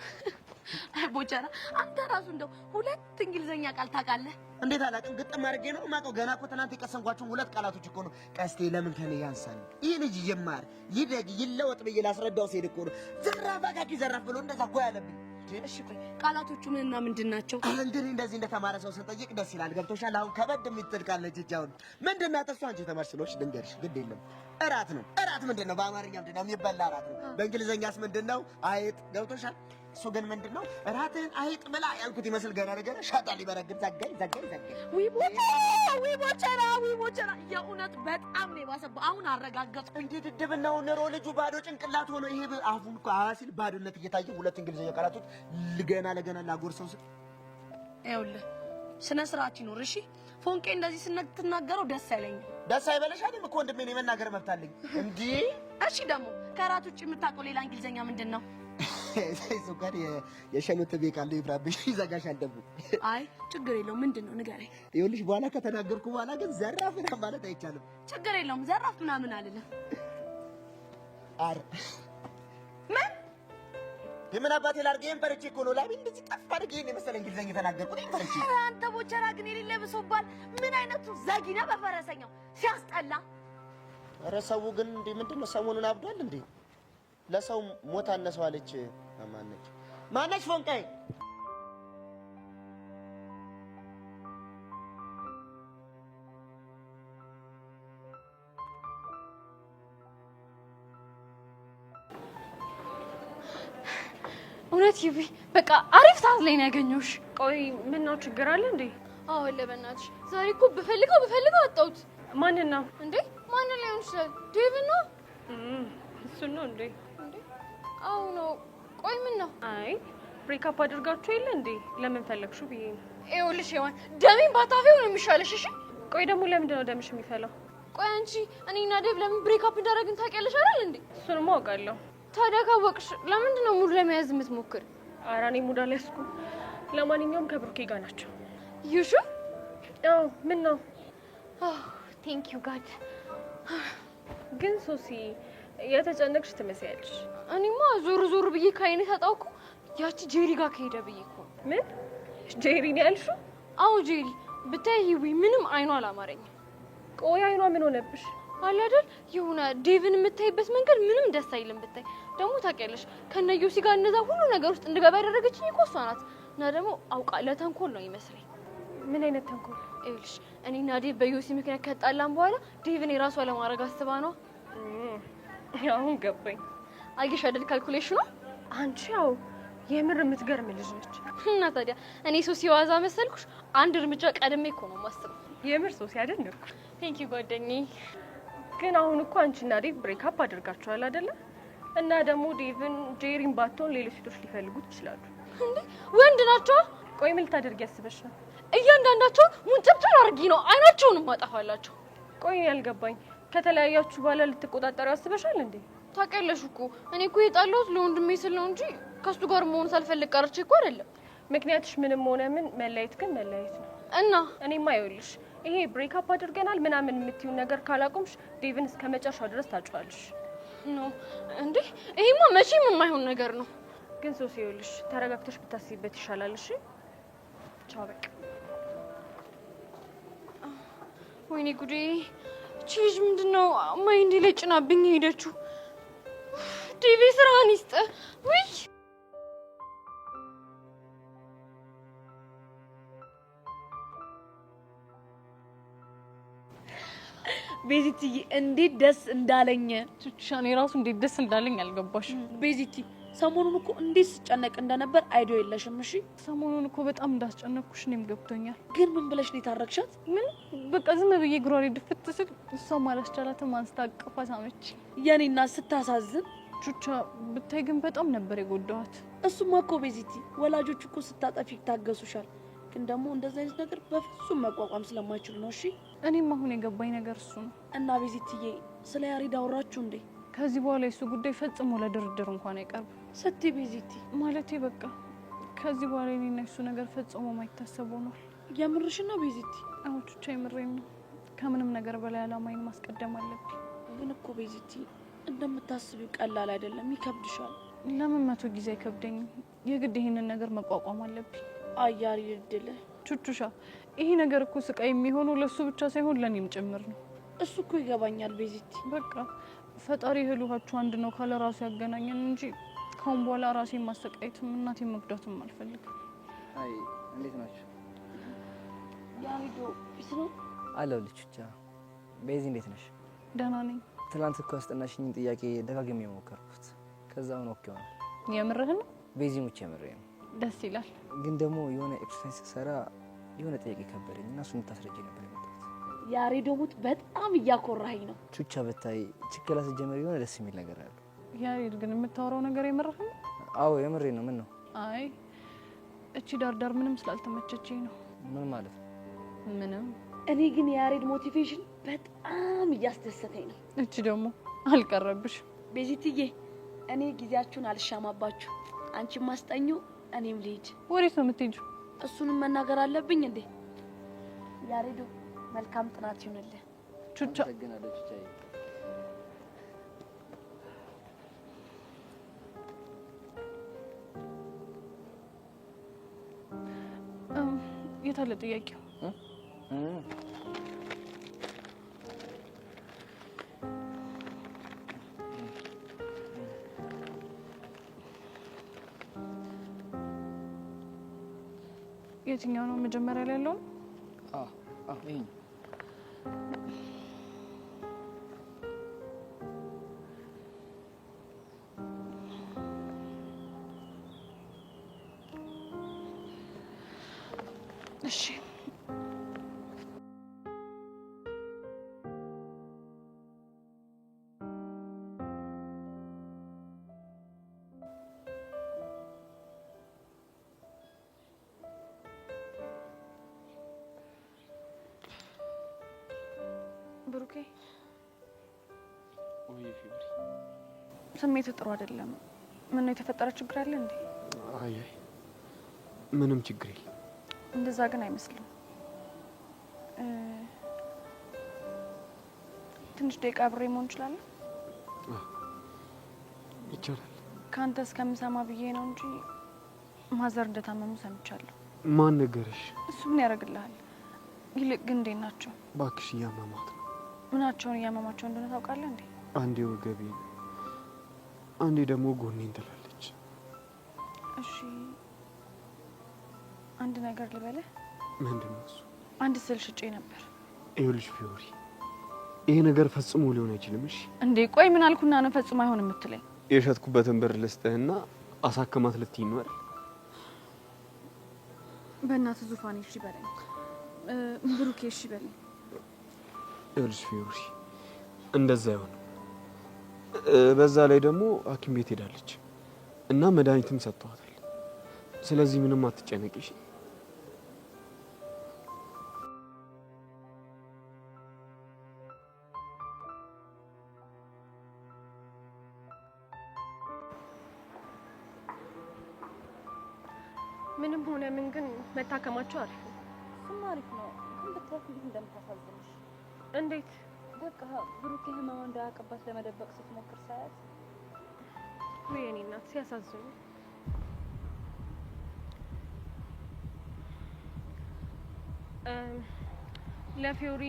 ቦቸራ አንተ ራሱ እንደው ሁለት እንግሊዘኛ ቃል ታውቃለህ? እንዴት አላውቅም? ግጥም አድርጌ ነው የማውቀው። ገና እኮ ትናንት የቀሰምኳቸው ሁለት ቃላቶች እኮ ነው። ቀስቴ ለምን ከኔ ያንሳል? ይህ ልጅ ይማር ይደግ ይለወጥ ብዬ ላስረዳው ሲሄድ እኮ ነው ዘራፍ አካኪ ዘራፍ ብሎ እንደዛ እኮ ያለብኝ። እሺ ቆይ ቃላቶቹ ምንና ምንድን ናቸው? እንግዲህ እንደዚህ እንደተማረ ሰው ስንጠይቅ ደስ ይላል። ገብቶሻል? አሁን ከበድ የምትል ካለች እጅ አሁን ምንድን ናት እሷ? አንቺ የተማርሽ ስለሆንሽ ልንገርሽ፣ ግድ የለም እራት ነው። እራት ምንድን ነው? በአማርኛ ምንድን ነው? የሚበላ እራት ነው። በእንግሊዝኛስ ምንድን ነው? አይጥ። ገብቶሻል? እሱ ግን ምንድን ነው? እራትህን አይጥ ብላ ያልኩት ይመስል ገና ነገር ሻጣ ሊበረግድ ዘጋኝ። ዊ ቦቸራ የእውነት በጣም ነው የባሰብህ። አሁን አረጋገጥኩ። እንዴት ድብናው ኑሮ ልጁ ባዶ ጭንቅላት ሆኖ ይሄ አፉን እኮ ሲል ባዶነት እየታየ ሁለት እንግሊዝኛ ቃላቶች ለገና ላጎርሰው ስል ይኸውልህ ስነ ስርዓት ይኖር እሺ። ፎንቄ እንደዚህ ስትናገረው ደስ አይለኝም። ደስ አይበለሽ አይደል? እኮ ወንድሜ ነው የመናገር መብት አለኝ እንዴ። እሺ ደግሞ ከእራት ውጭ የምታውቀው ሌላ እንግሊዝኛ ምንድን ነው? እሱ ጋር የሸኑት ቤት ካለ ይብራብሽ ይዘጋሻል ደግሞ። አይ ችግር የለውም። ምንድን ነው ንገረኝ። ይኸውልሽ በኋላ ከተናገርኩ በኋላ ግን ዘራፍ ምናምን ማለት አይቻልም። ችግር የለውም። ዘራፍ ምናምን አልልም። አረ ምን የምን አባቴ ላድርግ? ይሄን ፈርቼ እኮ ነው ላቢ እንደዚህ ጠፍ አድርጌ ይሄን የመሰለ እንግሊዝኛ የተናገርኩ ነው ፈርቼ። አንተ ቦቸራ ግን የሌለ ብሶባል። ምን አይነቱ ዘጊና በፈረሰኛው ሲያስጠላ። ኧረ ሰው ግን እንዴ ምንድን ነው ሰሞኑን አብዷል እንዴ? ለሰው ሞት አነሰው አለች። ማነች ፎንቃይ? እውነት ይቢ በቃ አሪፍ ሰዓት ላይ ነው ያገኘሁሽ። ቆይ ምን ነው ችግር አለ እንዴ? አዎ ለበናትሽ ዛሬ እኮ ብፈልገው አጣሁት። ማንን ነው እንዴ? ማንን ሊሆን ይችላል? ዴቭ ነው። እሱ ነው እንዴ? አዎ ነው። ቆይ ምን ነው? አይ ብሬክአፕ አድርጋችሁ የለ እንዴ? ለምን ፈለግሽው ብዬ ነው። ይኸውልሽ ሔዋን ደሜን ባታፊው ነው የሚሻለሽ። እሺ ቆይ ደግሞ ለምንድን ነው ደምሽ የሚፈላው? ቆይ አንቺ እኔና ዴቭ ለምን ብሬክአፕ እንዳደረግን ታውቂያለሽ አይደል እንዴ? እሱንም አውቃለሁ። ታዲያ ካወቅሽ ለምንድን ነው ሙድ ለመያዝ የምትሞክር? ኧረ እኔ ሙድ አልያዝኩም። ለማንኛውም ከብሩኬ ጋር ናቸው። ዩሹ? አዎ ምን ነው? ቴንክ ዩ ጋድ። ግን ሶሲ የተጨነቅሽ ትመስያለሽ። እኔማ ዞር ብዬ ካይኔ ታጣውኩ ያቺ ጄሪ ጋር ከሄደ ብዬ እኮ። ምን ጄሪ ነው ያልሽው? አዎ ጄሪ ብታይ ይዊ ምንም አይኗ አላማረኝም። ቆይ አይኗ ምን ሆነብሽ? አለ አይደል የሆነ ዴቭን የምታይበት መንገድ ምንም ደስ አይልም። ብታይ ደግሞ ታውቂያለሽ ከነዩሲ ጋር እነዛ ሁሉ ነገር ውስጥ እንድገባ ያደረገችኝ እኮ እሷ ናት። እና ደግሞ አውቃ ለተንኮል ነው ይመስለኝ። ምን አይነት ተንኮል? ይኸውልሽ እኔና ዴቭ በዩሲ ምክንያት ከጣላን በኋላ ዴቭን የራሷ ለማድረግ አስባ ነው። አሁን ገባኝ። አየሽ አይደል ካልኩሌሽኑ። አንቺ ያው የምር የምትገርም ልጅ ነች። እና ታዲያ እኔ ሶሲ ዋዛ መሰልኩሽ? አንድ እርምጃ ቀድሜ እኮ ነው የማስበው። የምር ሶሲ አይደልኩ? ቴንክ ዩ ጓደኛዬ። ግን አሁን እኮ አንቺና ዴቭ ብሬክአፕ አድርጋችኋል አይደለ? እና ደግሞ ዴቭን ጄሪን ባትሆን ሌሎች ሴቶች ሊፈልጉት ይችላሉ። እንዴ ወንድ ናቸው። ቆይ ምን ልታደርጊ ያስበሽ ነው? እያንዳንዳቸው ሙንጭብጭብ አድርጊ ነው አይናቸውንም ማጣፋላቸው። ቆይ ያልገባኝ ከተለያያችሁ በኋላ ልትቆጣጠሩ ያስበሻል እንዴ? ታውቂያለሽ እኮ እኔ እኮ የጣላሁት ለወንድሜ ስል ነው እንጂ ከሱ ጋር መሆን ሳልፈልግ ቀርቼ እኮ አይደለም። ምክንያትሽ ምንም ሆነ ምን መለያየት ግን መለያየት ነው። እና እኔማ ይኸውልሽ ይሄ ብሬክ አፕ አድርገናል ምናምን የምትይው ነገር ካላቆምሽ ዴቭን እስከ መጨረሻው ድረስ ታጫዋለሽ። ኖ እንዴ ይሄማ መቼም የማይሆን ነገር ነው። ግን ሶሲ ይኸውልሽ ተረጋግተሽ ብታስቢበት ይሻላል። እሺ ቻው በቃ። ወይኔ ጉዴ እቺ ልጅ ምንድነው ማይንዴ ላይ ጭናብኝ ሄደችው። ዴቭ ስራህን ይስጥ። ውይ ቤዚቲ እንዴት ደስ እንዳለኝ ቹቻኔ ራሱ እንዴት ደስ እንዳለኝ አልገባሽ። ቤዚቲ ሰሞኑን እኮ እንዴት ስጨነቅ እንደነበር አይዲዮ የለሽም። እሺ ሰሞኑን እኮ በጣም እንዳስጨነቅኩሽ እኔም ገብቶኛል። ግን ምን ብለሽ ነው የታረቅሻት? ምን በቃ ዝም ብዬ ግሯሪ ድፍት ስል እሷ ማላስቻላትም አንስታ አቅፋ ሳመች። የኔና ስታሳዝን ቹቻ ብታይ ግን በጣም ነበር የጎዳኋት። እሱማ እኮ ቤዚቲ ወላጆች እኮ ስታጠፊ ይታገሱሻል። ግን ደግሞ እንደዚህ አይነት ነገር በፍጹም መቋቋም ስለማይችሉ ነው። እሺ እኔም አሁን የገባኝ ነገር እሱ ነው። እና ቤዚቲዬ ስለ ያሬድ አወራችሁ እንዴ? ከዚህ በኋላ የሱ ጉዳይ ፈጽሞ ለድርድር እንኳን አይቀርም። ስትይ ቤዚቲ ማለቴ በቃ ከዚህ በኋላ እኔና እሱ ነገር ፈጽሞ ማይታሰብ ሆኗል። የምርሽ ነው ቤዚቲ? አዎ ቹቻ የምሬን ነው። ከምንም ነገር በላይ አላማዬን ማስቀደም አለብኝ። ግን እኮ ቤዚቲ እንደምታስቢው ቀላል አይደለም፣ ይከብድሻል። ለምን 100 ጊዜ አይከብደኝም? የግድ ይሄንን ነገር መቋቋም አለብኝ። አያሪ እድል ቹቹሻ ይሄ ነገር እኮ ስቃይ የሚሆነው ለሱ ብቻ ሳይሆን ለኔም ጭምር ነው። እሱ እኮ ይገባኛል ቤዚቲ። በቃ ፈጣሪ እህሉሃችሁ አንድ ነው ካለ ራሱ ያገናኘን እንጂ ካሁን በኋላ ራሴን ማሰቃየትም እናቴን መጉዳትም አልፈልግም። አይ እንዴት ናችሁ? ያሪዶ ፊስ ነው አለው ልጅቻ። ቤዚ እንዴት ነሽ? ደህና ነኝ። ትናንት እኮ ያስጠናሽኝን ጥያቄ ደጋግሜ የሞከርኩት ከዛው ነው ኦኬ ሆነ። የምርህ ነው? ቤዚ ሙቼ የምሬ ነው። ደስ ይላል። ግን ደግሞ የሆነ ኤክሰርሳይዝ ሰራ የሆነ ጥያቄ ከበደኝ እና እሱን ታስረጅኝ ነበር የመጣሁት። ያሬዶ ሙት በጣም እያኮራኸኝ ነው። ቹቻ ብታይ ችግላ ሲጀመር የሆነ ደስ የሚል ነገር አለ። ያሬድ ግን የምታወራው ነገር የምርህ ነው? አዎ የምሬ ነው። ምን ነው? አይ እቺ ዳርዳር ምንም ስላልተመቸችኝ ነው። ምን ማለት ነው? ምንም። እኔ ግን የያሬድ ሞቲቬሽን በጣም እያስደሰተኝ ነው። እቺ ደግሞ አልቀረብሽ። ቤዚትዬ እኔ ጊዜያችሁን አልሻማባችሁ። አንቺም ማስጠኙ እኔም ልሂድ። ወዴት ነው የምትሄጂው? እሱንም መናገር አለብኝ እንዴ? ያሬዶ መልካም ጥናት ይሁንልህ። ቹቻ ተገናለች ቻይ የታለ ጥያቄው? የትኛው ነው መጀመሪያ ላይ ያለው? ይሄ እሺ ብሩኬ ስሜት ጥሩ አይደለም። ምን ነው የተፈጠረ ችግር አለ እንዴ? አይ ምንም ችግር የለም። እንደዛ ግን አይመስልም። ትንሽ ደቂቃ አብሬ መሆን እንችላለን? ይቻላል። ከአንተ እስከምሰማ ብዬ ነው እንጂ ማዘር እንደታመሙ ሰምቻለሁ። ማን ነገረሽ? እሱ ምን ያደርግልሃል? ይልቅ ግን እንዴት ናቸው? እባክሽ እያመማት ነው። ምናቸውን እያመማቸው እንደሆነ ታውቃለህ እንዴ? አንዴ ወገቤን፣ አንዴ ደግሞ ጎኔን ትላለች። እሺ አንድ ነገር ልበልህ። ምንድን ነው እሱ? አንድ ስል ሽጬ ነበር። ይኸውልሽ ፊዮሪ፣ ይሄ ነገር ፈጽሞ ሊሆን አይችልም። እሺ እንዴ ቆይ ምን አልኩና ነው ፈጽሞ አይሆን የምትለኝ? የሸጥኩበትን ብር ልስጥህና አሳክማት ልትይኝ ነው አይደል? በእናትህ ዙፋኔ እሺ በለኝ። ብሩኬ እሺ በለኝ። ይኸውልሽ ፊዮሪ፣ እንደዛ አይሆንም። በዛ ላይ ደግሞ ሐኪም ቤት ሄዳለች እና መድኃኒትም ሰጥተዋታል። ስለዚህ ምንም አትጨነቂሽ። ምንም ሆነ ምን ግን መታከማቸው አሪፍ ነው። እሱማ አሪፍ እያልኩ እንዴት እንደምታሳዝንሽ። እንዴት? በቃ ብሩኬ ህመሟ እንዳያውቅባት ለመደበቅ ስትሞክር ሳያት። ወይ የኔ እናት ሲያሳዝኑ። ለፊዮሪ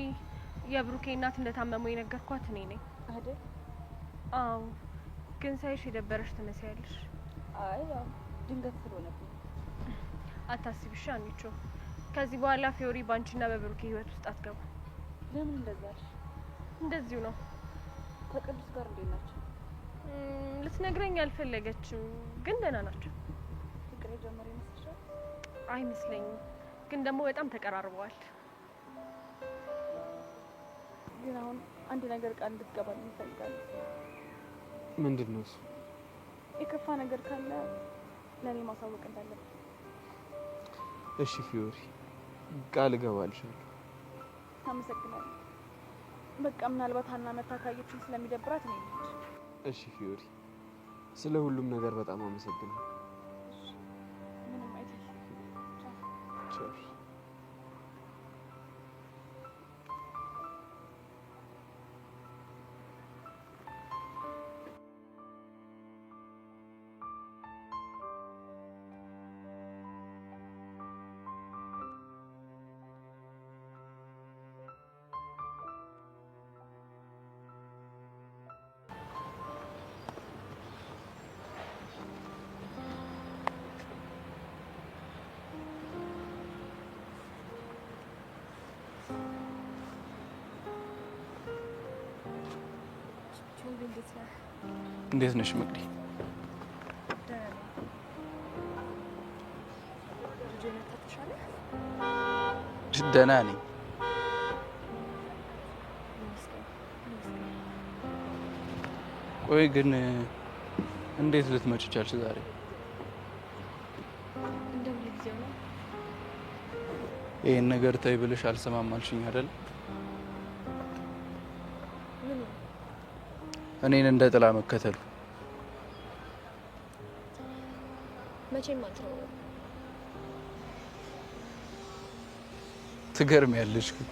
የብሩኬ እናት እንደታመሙ የነገርኳት እኔ ነኝ አይደል? አዎ፣ ግን ሳይሽ የደበረሽ ትመስያለሽ። አይ ያው ድንገት ስለሆነብኝ። አታስቢሽ አንቺ። ከዚህ በኋላ ፊዮሪ ባንቺና በብሩኬ ህይወት ውስጥ አትገባ። ለምን እንደዛሽ? እንደዚሁ ነው። ከቅዱስ ጋር እንዴት ናቸው? ልትነግረኝ አልፈለገችም፣ ግን ደህና ናቸው። ፍቅር የጀመረ ይመስልሻል? አይመስለኝም፣ ግን ደግሞ በጣም ተቀራርበዋል። ግን አሁን አንድ ነገር ቃል እንድትገባልኝ እፈልጋለሁ። ምንድን ነው እሱ? የከፋ ነገር ካለ ለእኔ ማሳወቅ እንዳለብን። እሺ ፊዮሪ፣ ቃል እገባልሻለሁ። አመሰግናለሁ። በቃ ምናልባት ሀና መታ ካየችን ስለሚደብራት ነው። እሺ ፊዮሪ፣ ስለ ሁሉም ነገር በጣም አመሰግናለሁ። ምንም አይደል። ቻው። እንዴት ነሽ መቅዲ? ደህና ነኝ። ቆይ ግን እንዴት ልትመጪ ቻልሽ ዛሬ? ይሄን ነገር ተይ ብለሽ አልሰማም አልሽኝ አይደል? እኔን እንደ ጥላ መከተል መቼም አልተወው። ትገርሚያለሽ ግን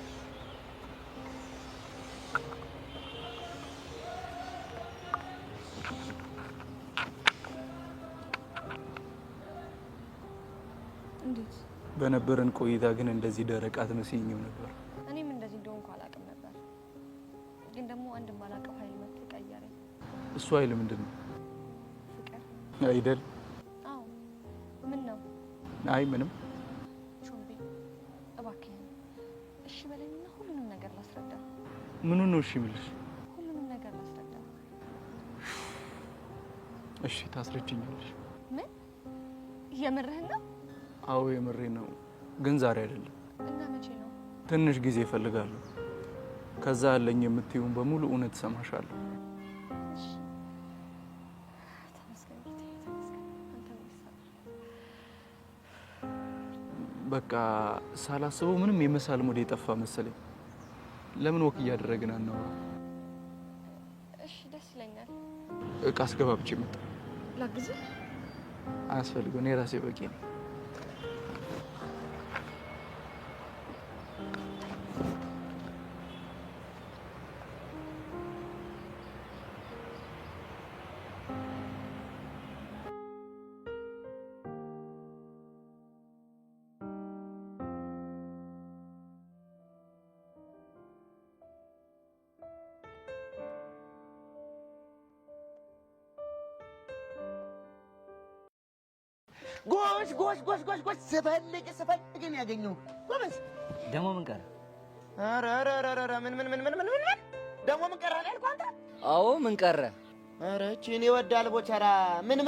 እንዴት? በነበረን ቆይታ ግን እንደዚህ ደረቅ አትመስይኝም ነበር። እኔም እንደዚህ እንደሆንኩ አላውቅም ነበር፣ ግን ደግሞ አንድ ማላውቀው ኃይል መጥቶ ቀየረኝ። እሱ ኃይል ምንድን ነው? ፍቅር አይደል? አዎ። ምን ነው? አይ ምንም። ቾምቤ እባክህን እሺ በለኝና ሁሉንም ነገር ላስረዳ። ምኑን ነው እሺ የምልሽ? ሁሉንም ነገር ላስረዳ። እሺ ታስረጅኛለሽ? ምን? የምርህን ነው? አዎ የምሬ ነው፣ ግን ዛሬ አይደለም። እና መቼ ነው? ትንሽ ጊዜ እፈልጋለሁ። ከዛ አለኝ የምትይውን በሙሉ እውነት እሰማሻለሁ። በቃ ሳላስበው ምንም የመሳል ሙድ የጠፋ መሰለኝ። ለምን ወክ እያደረግን አናወራ? እሺ ደስ ይለኛል። እቃ አስገባብቼ መጣ። ላግዝህ? አያስፈልገው፣ እኔ ራሴ በቂ ነው። ጎሽ ጎሽ ጎሽ ጎሽ ጎሽ ስፈልግ ነው ያገኘው። ጎበዝ ደግሞ ምን ቀረ? ኧረ ኧረ ኧረ ምን ደግሞ ምን ቀረ ነው ያልኩህ አንተ? አዎ ምን ቀረ? ኧረ እቺን ይወዳል ቦቸራ። ምን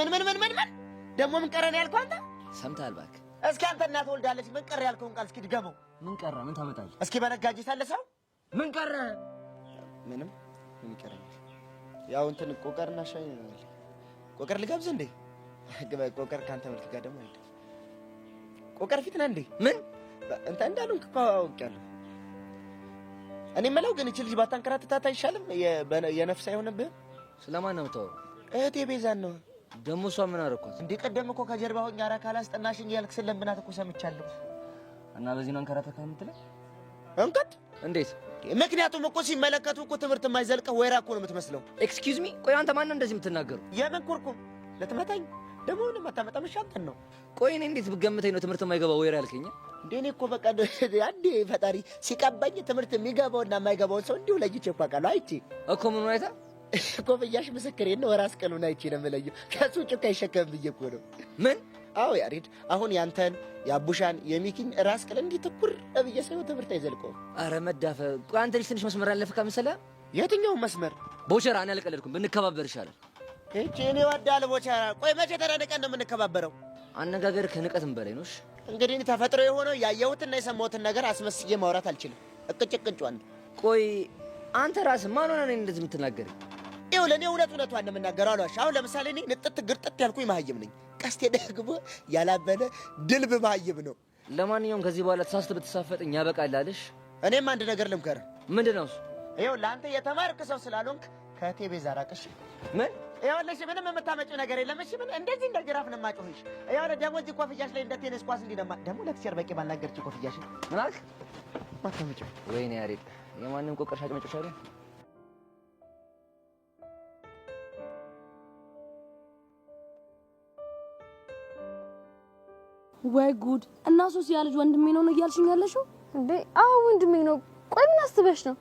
ደግሞ ምን ቀረ ነው ያልኩህ አንተ? ሰምተሃል እባክህ። እስኪ አንተ እናት ወልዳለች ምን ቀረ ያልከውን ቃል እስኪ ድገመው። ምን ቀረ? ምን ታመጣለህ? እስኪ በነጋጅ ሳለሰው ምን ቀረ? ምን ይቀረኛል? ያው እንትን ቆቀርና ሻይ ነው። ቆቀር ልጋብዝ እንዴ? ቆቀር ካንተ መልክ ጋር ደግሞ አይደል? ቆቀር ፊት ነህ እንዴ? ምን እንት እንዳሉን አውቄያለሁ። እኔ የምለው ግን እቺ ልጅ ባታንከራትታት አይሻልም? የነፍስ አይሆንብህም? ስለማን ነው የምታወራው? እህቴ ቤዛን ነው። ደግሞ እሷ ምን አደረኳት? እንዴ ቀደም እኮ ከጀርባ ሆኜ ኧረ ካላስጠናሽኝ እያልክ ስለምናት እኮ ሰምቻለሁ። እና በዚህ ነው አንከራተታ የምትለው? እንከት እንዴት? ምክንያቱም እኮ ሲመለከቱ እኮ ትምህርት የማይዘልቀው ወይራ እኮ ነው የምትመስለው። ኤክስኪውዝ ሚ፣ ቆይ አንተ ማን ነው እንደዚህ የምትናገሩ? የምን ኩርኩም ልትመታኝ ደግሞ ምንም አታመጣም። ሻንተን ነው። ቆይ እኔ እንዴት ብገምተኝ ነው ትምህርት የማይገባው ወይራ ያልከኝ? እንዴ እኔ እኮ በቃ አንዴ ፈጣሪ ሲቀባኝ ትምህርት የሚገባውና የማይገባውን ሰው እንዲሁ ለይቼ እኮ አውቃለሁ። አይቼ እኮ ምን አይታ ኮፍያሽ ምስክሬን ነው። ራስ ቅሉን አይቼ ነው የምለየው። ከሱ ጭቃ አይሸከም ብዬ እኮ ነው። ምን? አዎ ያሬድ፣ አሁን ያንተን የአቡሻን የሚኪን ራስ ቅል እንዲህ ትኩር ብዬ ሳይሆን ትምህርት አይዘልቀውም። አረ መዳፈ አንተ ልጅ ትንሽ መስመር ያለፍካ መሰለህ። የትኛውን መስመር? ቦቸራ፣ እኔ አልቀለድኩም። ብንከባበር ይሻላል። እቺ እኔ ወዳለ ቦቸራ። ቆይ መቼ ተራነቀን ነው የምንከባበረው? አነጋገር ከንቀትም በላይ ነው። እንግዲህ እኔ ተፈጥሮ የሆነው ያየሁትና የሰማሁትን ነገር አስመስዬ ማውራት አልችልም። እቅጭቅጫን። ቆይ አንተ ራስህ ማን ሆነህ እኔን እንደዚህ የምትናገረኝ? ይኸውልህ እኔ እውነቷን ነው የምናገረው። አሏሽ አሁን ለምሳሌ እኔ ንጥት ግርጥት ያልኩኝ መሀይም ነኝ። ቀስቴ ደግሞ ያላበለ ድልብ መሀይም ነው። ለማንኛውም ከዚህ በኋላ ተሳስተህ ብትሳፈጥኝ ያበቃል አለሽ። እኔም አንድ ነገር ልምከርህ። ምንድን ነው እሱ? ይኸውልህ አንተ የተማርክ ሰው ስላልሆንክ ከእቴ ቤዛ ራቅሽ። ምን? ይኸውልሽ ምንም የምታመጪው ነገር የለም። እሺ ምን እንደዚህ እንደ ጅራፍ ነው የማጮህሽ። ይኸውልህ ደግሞ እዚህ ኮፍያሽ ላይ እንደ ቴኒስ ኳስ እንዲነማ ደግሞ ለክቸር በቂ ባልናገርች ኮፍያሽ ምን አልክ? ማታመጪው ወይኔ ያሬድ፣ የማንም ቆቀር ሻጭ መጮሽ አይደል? ወይ ጉድ! እና ሶሲ ያ ልጅ ወንድሜ ነው እያልሽኝ ያለሽው እንዴ? አዎ ወንድሜ ነው። ቆይ ምን አስበሽ ነው?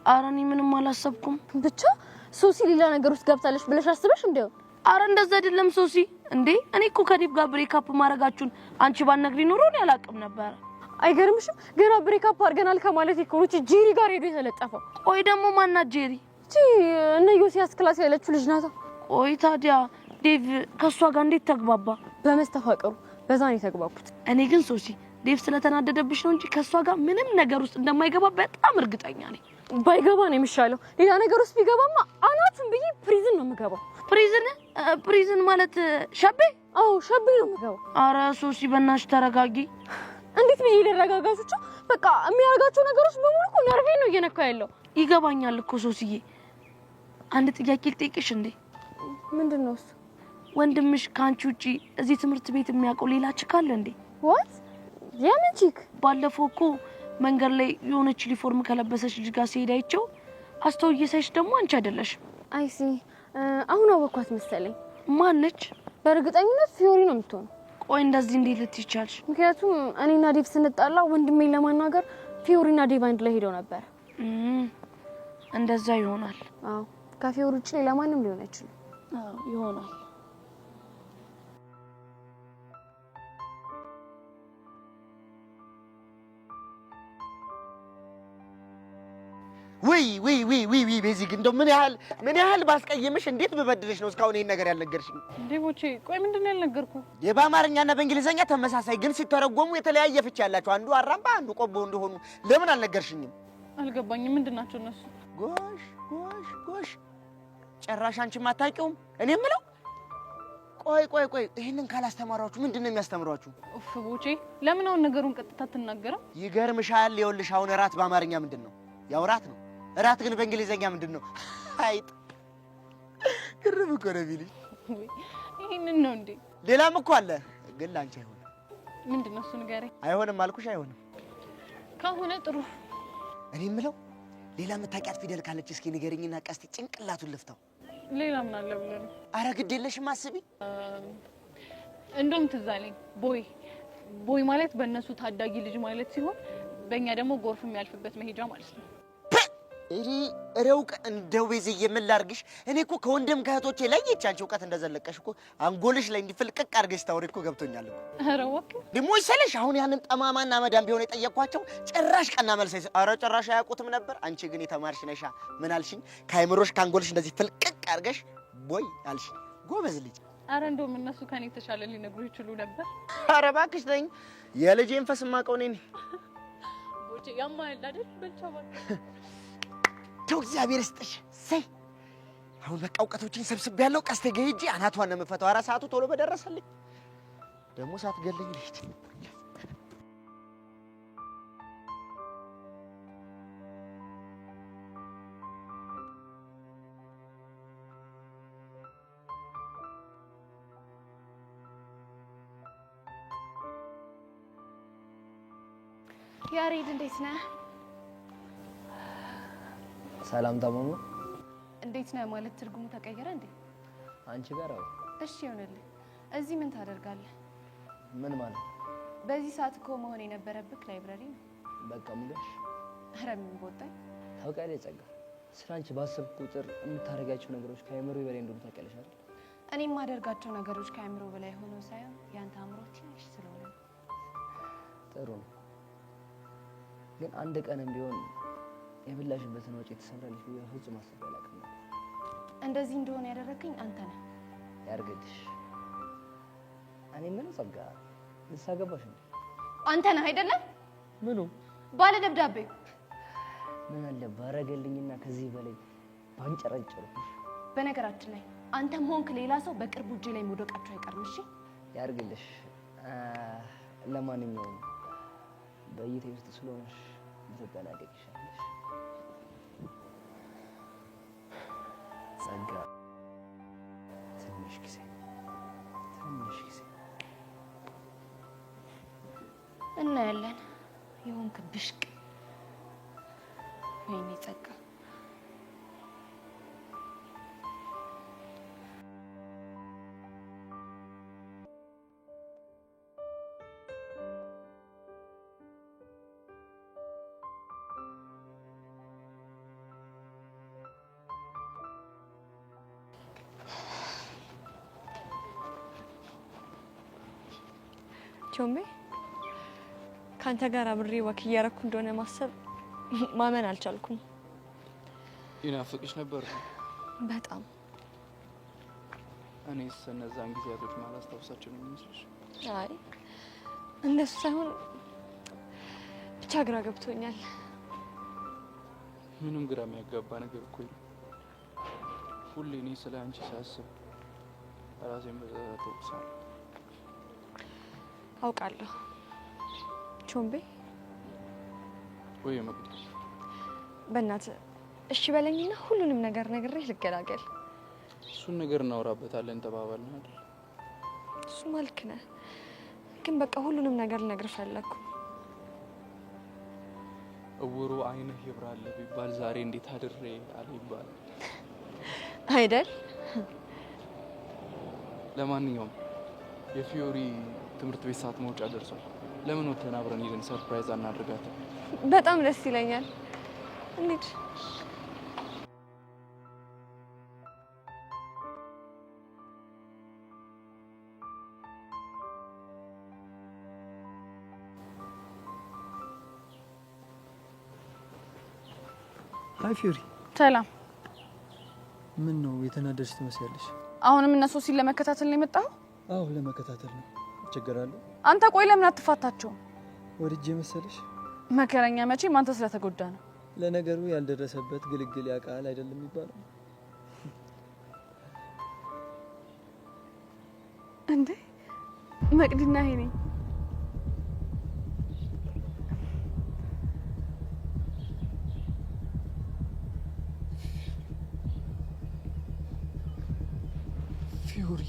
ኧረ እኔ ምንም አላሰብኩም። ብቻ ሶሲ ሌላ ነገር ውስጥ ገብታለሽ ብለሽ አስበሽ እንደው? ኧረ እንደዛ አይደለም ሶሲ። እንዴ እኔ እኮ ከዲብ ጋር ብሬክአፕ ማድረጋችሁን አንቺ ባትነግሪኝ ኖሮ እኔ አላውቅም ነበር። አይገርምሽም? ገና ብሬክአፕ አድርገናል ከማለት ይኮሩች ጄሪ ጋር ሄዶ የተለጠፈው። ቆይ ደግሞ ማናት ጄሪ? እቺ እነ ዮሲያስ ክላስ ያለችው ልጅ ናታ። ቆይ ታዲያ ዴቭ ከሷ ጋር እንዴት ተግባባ? በመስተፋቀሩ በዛ ነው የተግባቡት። እኔ ግን ሶሲ ዴቭ ስለተናደደብሽ ነው እንጂ ከሷ ጋር ምንም ነገር ውስጥ እንደማይገባ በጣም እርግጠኛ ነኝ። ባይገባ ነው የሚሻለው። ሌላ ነገር ውስጥ ቢገባማ አናቱን ብዬ ፕሪዝን ነው የምገባው። ፕሪዝን ማለት ሸቤ? አዎ ሸቤ ነው የምገባው። አረ ሶሲ በእናትሽ ተረጋጊ። እንዴት ብዬ ልረጋጋችሁ? በቃ የሚያደርጋቸው ነገሮች በሙሉ እኮ ነርቬ ነው እየነካ ያለው። ይገባኛል እኮ ሶሲዬ። አንድ ጥያቄ ልጠይቅሽ እንዴ? ምንድን ነው እሱ? ወንድምሽ ከአንቺ ውጪ እዚህ ትምህርት ቤት የሚያውቀው ሌላ ቺክ አለ እንዴ? ዋት? የምን ቺክ? ባለፈው እኮ መንገድ ላይ የሆነች ዩኒፎርም ከለበሰች ልጅ ጋር ሲሄድ አይቼው አስተውዬ ሳይሽ ደግሞ አንቺ አይደለሽም። አይሲ አሁን አወኳት መሰለኝ። ማነች? በእርግጠኝነት ፊዮሪ ነው የምትሆነው። ቆይ እንደዚህ እንዴት ልትይቻልሽ? ምክንያቱም እኔና ዴቭ ስንጣላ ወንድሜን ለማናገር ፊዮሪና ዴቭ አንድ ላይ ሄደው ነበር። እንደዛ ይሆናል። አዎ ከፊዮሪ ውጭ ሌላ ማንም ሊሆን አይችልም። አዎ ይሆናል። ወይ ቤዚግ እንደው ምን ያህል ባስቀይምሽ እንዴት ብበድልሽ ነው እስካሁን ይሄን ነገር ያልነገርሽኝ? ዴቦቼ ቆይ ምንድነው ያልነገርኩ? በአማርኛና በእንግሊዘኛ ተመሳሳይ ግን ሲተረጎሙ የተለያየ ፍቺ ያላቸው አንዱ አራምባ አንዱ ቆቦ እንደሆኑ ለምን አልነገርሽኝም? አልገባኝም። ምንድናቸው እነሱ? ጎሽ ጭራሽ አንቺም አታውቂውም? እኔ የምለው ቆይ ይሄንን ካላስተማሯችሁ ምንድነው የሚያስተምሯችሁ? ኡፍ ቦቼ ለምን አሁን ነገሩን ቀጥታ አትናገረም? ይገርምሻል። ይኸውልሽ አሁን እራት በአማርኛ ምንድነው? ያው እራት ነው። እራት ግን በእንግሊዘኛ ምንድነው? አይጥ ግርም እኮ ነው የሚልሽ። ይሄንን ነው እንዴ? ሌላም እኮ አለ ግን ላንቺ አይሆንም። ምንድነው እሱ? ንገረኝ። አይሆንም አልኩሽ። አይሆንም ከሆነ ጥሩ። እኔ የምለው ሌላ የምታውቂያት ፊደል ካለች እስኪ ንገሪኝና ቀስቲ ጭንቅላቱን ልፍታው። ሌላ ምን አለ ብለህ ነው? ኧረ ግድ የለሽም አስቢ። እንደውም ትዝ አለኝ። ቦይ ማለት በእነሱ ታዳጊ ልጅ ማለት ሲሆን በእኛ ደግሞ ጎርፍ የሚያልፍበት መሄጃ ማለት ነው። እረውቅ እንደው ቤዚ የምላርግሽ እኔ እኮ ከወንድም ከእህቶቼ ለየች አንቺ እውቀት እንደዘለቀሽ እኮ አንጎልሽ ላይ እንዲፍልቅቅ አድርገሽ ታውሪ እኮ ገብቶኛል እኮ። ኧረ እባክህ ደግሞ ይሰለሽ አሁን ያንን ጠማማና መዳም ቢሆን የጠየቅኳቸው ጭራሽ ቀና መልስ አይሰ ኧረ ጭራሽ አያውቁትም ነበር። አንቺ ግን የተማርሽ ነሻ። ምን አልሽኝ? ከአይምሮሽ ከአንጎልሽ እንደዚህ ፍልቅቅ አድርገሽ ቦይ አልሽ። ጎበዝ ልጅ። ኧረ እንደውም እነሱ ከኔ የተሻለ ሊነግሩ ይችሉ ነበር። ኧረ እባክሽ ተይኝ። የልጄን ፈስ የማውቀው እኔ ነኝ። ቦቼ ያማል አይደል? በልቻው ተው እግዚአብሔር ይስጥሽ። ሰይ አሁን በቃ እውቀቶችን ሰብስቤ ያለው ቀስቴ ጋር ሂጂ አናቷን ነው የምፈታው። ኧረ ሰዓቱ ቶሎ በደረሰልኝ ደግሞ ሳትገለኝ ልሂድ። ያሬድ እንዴት ነህ? ሰላም ታማሙ። እንዴት ነህ ማለት ትርጉሙ ተቀየረ እንዴ? አንቺ ጋር አዎ። እሺ ይሆንልህ። እዚህ ምን ታደርጋለህ? ምን ማለት? በዚህ ሰዓት እኮ መሆን የነበረብህ ላይብረሪ ነው። በቃ ሙሉሽ። ኧረ ምን ቦታኝ። ታውቂያለሽ ጸጋ፣ ስላንቺ ባሰብኩ ቁጥር የምታደርጋቸው ነገሮች ከአእምሮ በላይ እንደሆኑ ታውቂያለሽ አይደል? እኔ የማደርጋቸው ነገሮች ከአእምሮ በላይ ሆነው ሳይሆን ያንተ አእምሮ ትንሽ ስለሆነ። ጥሩ ነው፣ ግን አንድ ቀንም ቢሆን የበላሽበትን ወጪ ትሰራለሽ ብዬ ፍጹም አስቤ አላውቅም ነበር። እንደዚህ እንደሆነ ያደረገኝ አንተ ነህ። ያርግልሽ። እኔ ምን ጸጋ ንስሓ ገባሽ እንዴ? አንተ ነህ አይደለም? ምኑ? ባለ ደብዳቤ። ምን አለ ባረገልኝና ከዚህ በላይ ባንጨረጨርኩሽ። በነገራችን ላይ አንተም ሆንክ ሌላ ሰው በቅርቡ እጄ ላይ መውደቃቸው አይቀርም። እሺ ያርግልሽ። ለማንኛውም በእይቴ ውስጥ ስለሆነሽ ብትጠናቀቅ ይሻልሽ። ጸጋ ትንሽ ጊዜ እናያለን። የሆንክ ብሽቅ። ወይኔ ጸጋ። ቾምቤ ካንተ ጋር አብሬ ወክ እያረኩ እንደሆነ ማሰብ ማመን አልቻልኩም። ይናፍቅሽ ነበር በጣም። እኔስ እነዛን ጊዜያቶች ማላስታውሳቸው ነው የሚመስልሽ? አይ እንደሱ ሳይሆን ብቻ ግራ ገብቶኛል። ምንም ግራ የሚያጋባ ነገር እኮ ነው። ሁሌ እኔ ስለ አንቺ ሳስብ ራሴን በጸጸት እወቅሳለሁ። አውቃለሁ ቾምቤ። ወይ መቅዲ፣ በእናትህ እሺ በለኝና ሁሉንም ነገር ነግሬህ ልገላገል። እሱን ነገር እናወራበታለን ተባባልን አይደል? እሱማ ልክ ነህ፣ ግን በቃ ሁሉንም ነገር ልነግርህ ፈለግኩ። እውሩ አይንህ ይብራል ቢባል ዛሬ እንዴት አድሬ አለ ይባል አይደል? ለማንኛውም የፊዮሪ ትምህርት ቤት ሰዓት መውጫ ደርሷል። ለምን ወተን አብረን ሄደን ሰርፕራይዝ አናድርጋለን? በጣም ደስ ይለኛል። እንዴት? ሃይ ፊዮሪ። ሰላም። ምን ነው የተናደድሽ ትመስያለሽ? አሁንም እነሱ ሲል ለመከታተል ነው የመጣው? አዎ ለመከታተል ነው። ችግር አለ? አንተ ቆይ ለምን አትፋታቸውም? ወድጄ መሰለሽ? መከረኛ መቼም አንተ ስለተጎዳ ነው። ለነገሩ ያልደረሰበት ግልግል ያውቃል አይደለም የሚባለው? እንዴ መቅዲና ሄኔ ፊዮሪ